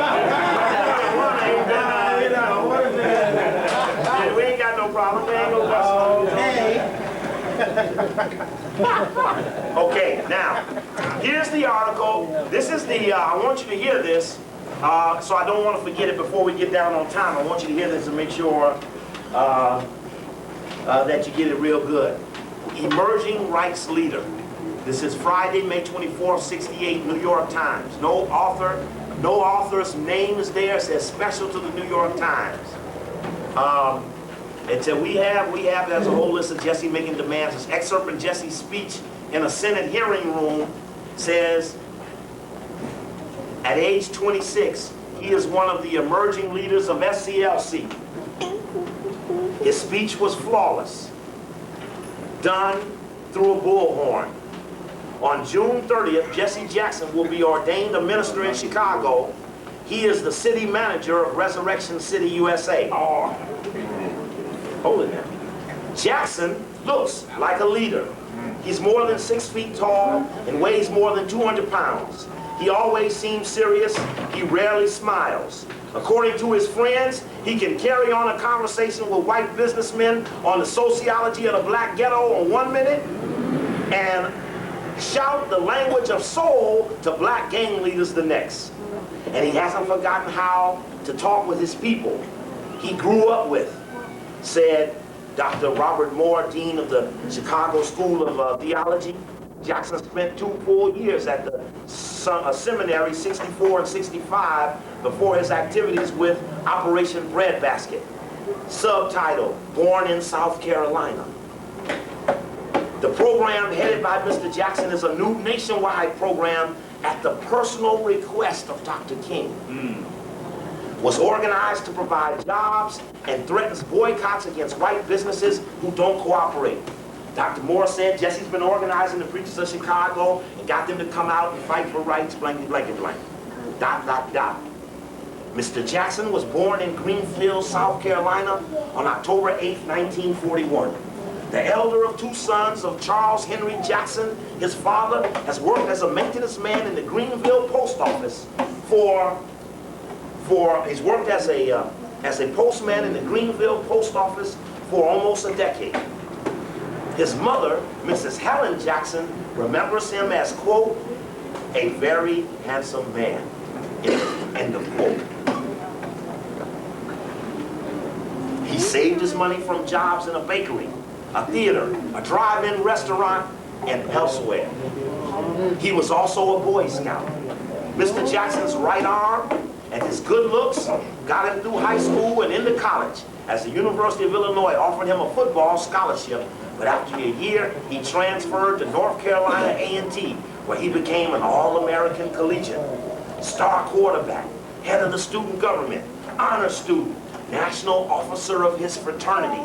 We ain't got no problem. We ain't no problem. Okay, now, here's the article. This is the, I want you to hear this, so I don't want to forget it before we get down on time. I want you to hear this and make sure that you get it real good. Emerging rights leader. This is Friday, May 24th, 68, New York Times. No author's name is there. It says special to the New York Times. It said we have as a whole list of Jesse making demands. This excerpt from Jesse's speech in a Senate hearing room says, at age 26, he is one of the emerging leaders of SCLC. His speech was flawless, done through a bullhorn. On June 30th, Jesse Jackson will be ordained a minister in Chicago. He is the city manager of Resurrection City, USA. Oh, hold it now. Jackson looks like a leader. He's more than 6 feet tall and weighs more than 200 pounds. He always seems serious. He rarely smiles. According to his friends, he can carry on a conversation with white businessmen on the sociology of the black ghetto in 1 minute and shout the language of soul to black gang leaders the next. And he hasn't forgotten how to talk with his people he grew up with, said Dr. Robert Moore, Dean of the Chicago School of Theology. Jackson spent 2 full years at the seminary, 64 and 65, before his activities with Operation Breadbasket. Subtitle, Born in South Carolina. The program headed by Mr. Jackson is a new nationwide program at the personal request of Dr. King. Was organized to provide jobs and threatens boycotts against white businesses who don't cooperate. Dr. Moore said Jesse's been organizing the preachers of Chicago and got them to come out and fight for rights, blankety, blankety, blank. ... Mr. Jackson was born in Greenfield, South Carolina on October 8, 1941. The elder of 2 sons of Charles Henry Jackson, his father has worked as a maintenance man in the Greenville post office he's worked as a postman in the Greenville post office for almost a decade. His mother, Mrs. Helen Jackson, remembers him as, quote, a very handsome man, end of quote. He saved his money from jobs in a bakery, a theater, a drive-in restaurant, and elsewhere. He was also a Boy Scout. Mr. Jackson's right arm and his good looks got him through high school and into college, as the University of Illinois offered him a football scholarship. But after a year, he transferred to North Carolina A&T, where he became an All-American collegiate, star quarterback, head of the student government, honor student, national officer of his fraternity.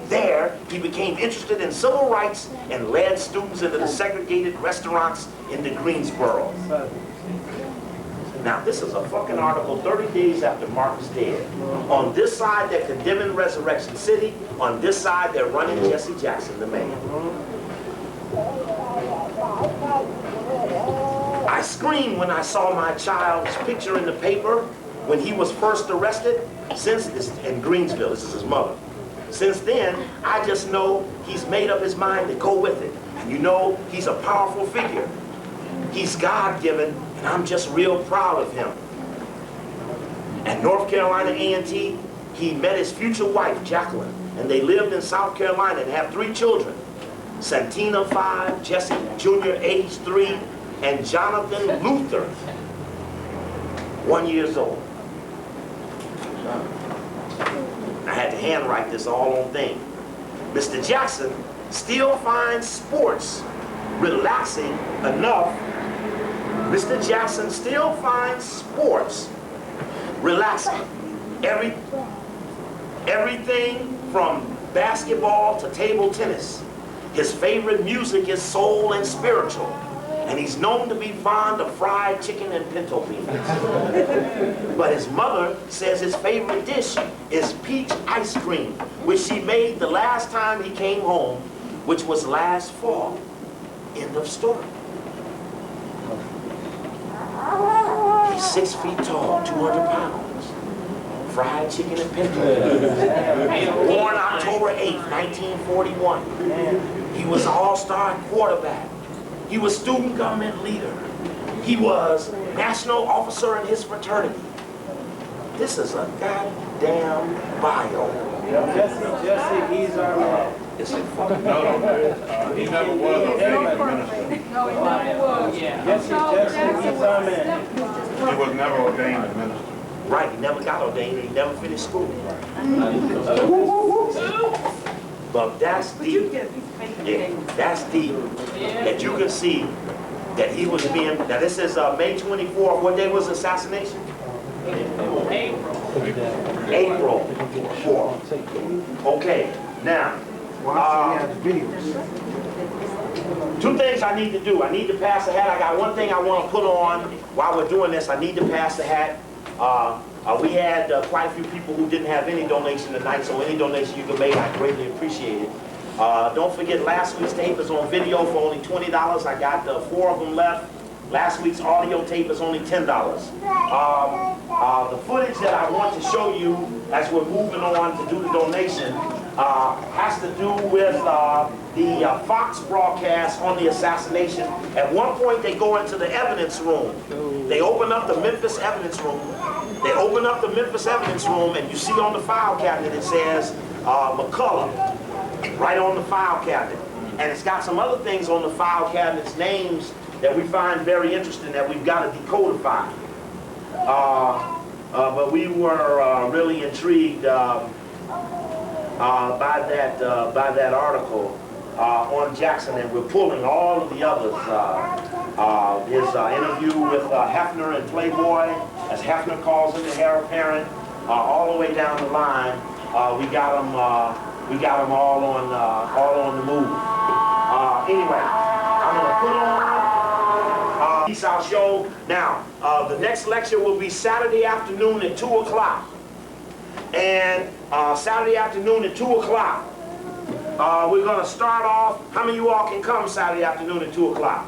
There, he became interested in civil rights and led students into the segregated restaurants in the Greensboro. Now, this is a fucking article 30 days after Martin's dead. On this side, they're condemning Resurrection City. On this side, they're running Jesse Jackson, the man. I screamed when I saw my child's picture in the paper when he was first arrested. Since this, in Greensville, this is his mother. Since then, I just know he's made up his mind to go with it. And you know, he's a powerful figure. He's God-given, and I'm just real proud of him. At North Carolina A&T, he met his future wife, Jacqueline, and they lived in South Carolina and have 3 children. Santina 5, Jesse Jr. age 3, and Jonathan Luther 1 year old. I had to handwrite this all on thing. Mr. Jackson still finds sports relaxing enough. Mr. Jackson still finds sports relaxing. Everything from basketball to table tennis. His favorite music is soul and spiritual, and he's known to be fond of fried chicken and pinto beans. But his mother says his favorite dish is peach ice cream, which she made the last time he came home, which was last fall. End of story. He's 6 feet tall, 200 pounds. Fried chicken and pinto beans. Born October 8th, 1941. He was an all-star quarterback. He was student government leader. He was national officer in his fraternity. This is a goddamn bio. Jesse, he's our man. It's a fucking No, he never was a minister. No, he never was. Jesse, he's our man. He was never ordained a minister. Right, he never got ordained, he never finished school. But that's deep. Yeah, that's deep. That you can see that he was being, now this is May 24th, what day was the assassination? April 4th. Okay, now, two things I need to do. I need to pass the hat. I got one thing I want to put on while we're doing this. I need to pass the hat. We had quite a few people who didn't have any donation tonight, so any donation you can make, I greatly appreciate it. Don't forget, last week's tape is on video for only $20. I got 4 of them left. Last week's audio tape is only $10. The footage that I want to show you as we're moving on to do the donation has to do with the Fox broadcast on the assassination. At one point, they go into the evidence room. They open up the Memphis evidence room. They open up the Memphis evidence room, and you see on the file cabinet it says McCullough, right on the file cabinet. And it's got some other things on the file cabinet's names that we find very interesting that we've got to decodify. But we were really intrigued by that article on Jackson, and we're pulling all of the others. His interview with Hefner and Playboy, as Hefner calls him, the heir apparent, all the way down the line. We got them all on the move. Anyway, I'm gonna put on Peace Out Show. Now, the next lecture will be Saturday afternoon at 2 o'clock. And Saturday afternoon at 2 o'clock. We're gonna start off, how many of you all can come Saturday afternoon at 2 o'clock?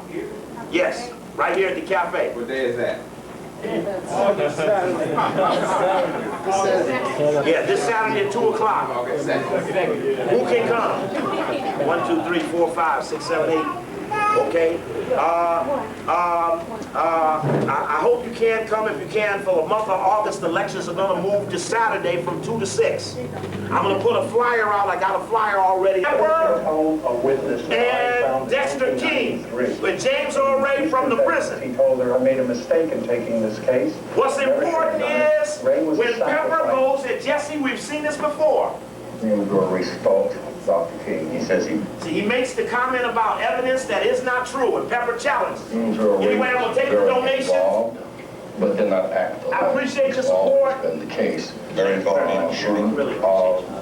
Yes, right here at the cafe. What day is that? Yeah, this Saturday at 2 o'clock. Who can come? 1, 2, 3, 4, 5, 6, 7, 8. Okay. I hope you can come if you can. For the month of August, the lectures are going to move to Saturday from 2 to 6. I'm going to put a flyer out. I got a flyer already. And Dexter King with James Earl Ray from the prison. He told her, I made a mistake in taking this case. What's important is when Pepper goes at Jesse, we've seen this before. James Earl Ray stalked Dr. King. He says he... See, he makes the comment about evidence that is not true, and Pepper challenges. Anyway, I'm going to take the donation. But they're not active. I appreciate your support. In the case. Very involved in the shooting.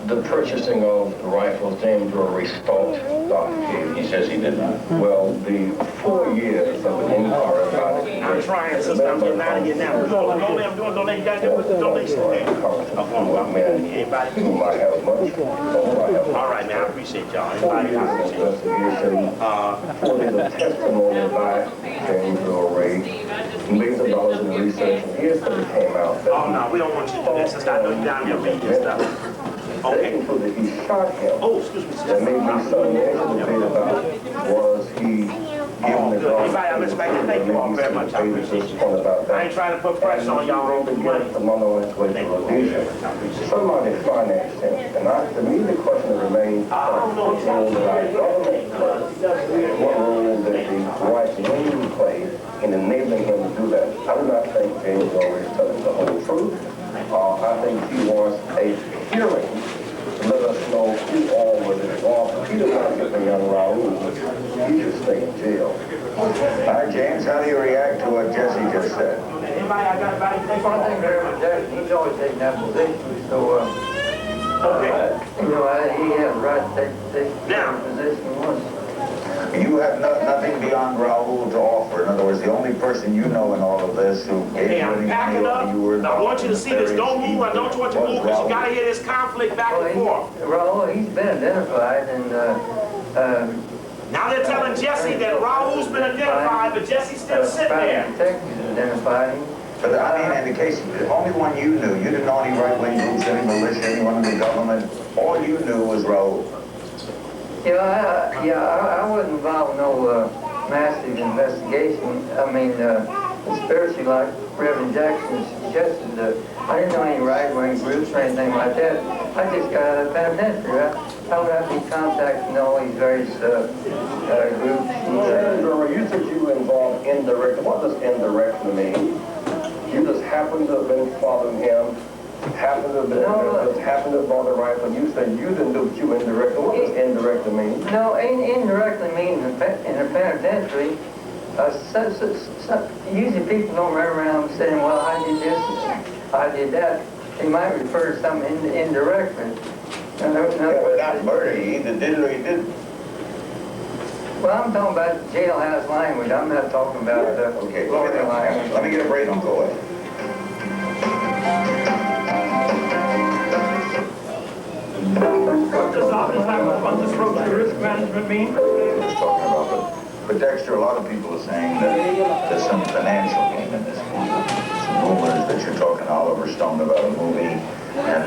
The purchasing of the rifles, James Earl Ray stalked Dr. King. He says he didn't. Well, the 4 years of the inquiry about it. I'm trying, sister. I'm getting out of here now. I'm doing donation. You got to do donation. Anybody? Whom I have much. All right, man. I appreciate y'all. Anybody? I appreciate For the testimony by James Earl Ray, millions of dollars in research, and here's what came out. Oh, no, we don't want you to do that, sister. I know you're down there reading this stuff. Okay. He shot him. Oh, excuse me, sister. That made me so negative about was he Oh, good. Anybody else respect it? Thank you all very much. I appreciate you. I ain't trying to put pressure on y'all. Somebody financed him. And to me, the question remains, what role that our government plays, what role that the right wing plays in enabling him to do that. I do not think James Earl is telling the whole truth. I think he wants a hearing to let us know who all was involved. If he did not get the young Raoul, he should stay in jail. All right, James, how do you react to what Jesse just said? Anybody, I got about anything? I think Reverend Jackson, he's always taken that position, so, okay. You know, he has a right to take position once. You have nothing beyond Raoul to offer. In other words, the only person you know in all of this who gave Hey, you I'm any packing money up. or you were I want you to see this. Don't move. I don't want you to move because you got to hear this conflict back and forth. Raoul, he's been identified, and now they're telling Jesse that Raoul's been identified, but Jesse's still sitting there. Detectives identified him. But I mean, in the case, the only one you knew, you didn't know any right-wing groups, any militia, anyone in the government. All you knew was Raoul. I wasn't involved in no massive investigation. I mean, conspiracy like Reverend Jackson suggested. I didn't know any right-wing groups or anything like that. I just got out of penitentiary. How would I be contacting all these various groups? You said you were involved indirectly. What does indirectly mean? You just happen to have been following him, happen to have been, just happen to have bought the rifle. You said you didn't do what you indirectly. What does indirectly mean? No, indirectly means in a penitentiary, usually people don't run around saying, well, I did this, I did that. They might refer to something indirectly. Yeah, but not murder. He either did or he didn't. Well, I'm talking about jailhouse language. I'm not talking about okay. Florida language. Let me get a break and go away. What does office on this approach to risk management mean? Just talking about but Dexter, a lot of people are saying that there's some financial gain in this movie. Some rumors that you're talking to Oliver Stone about a movie, and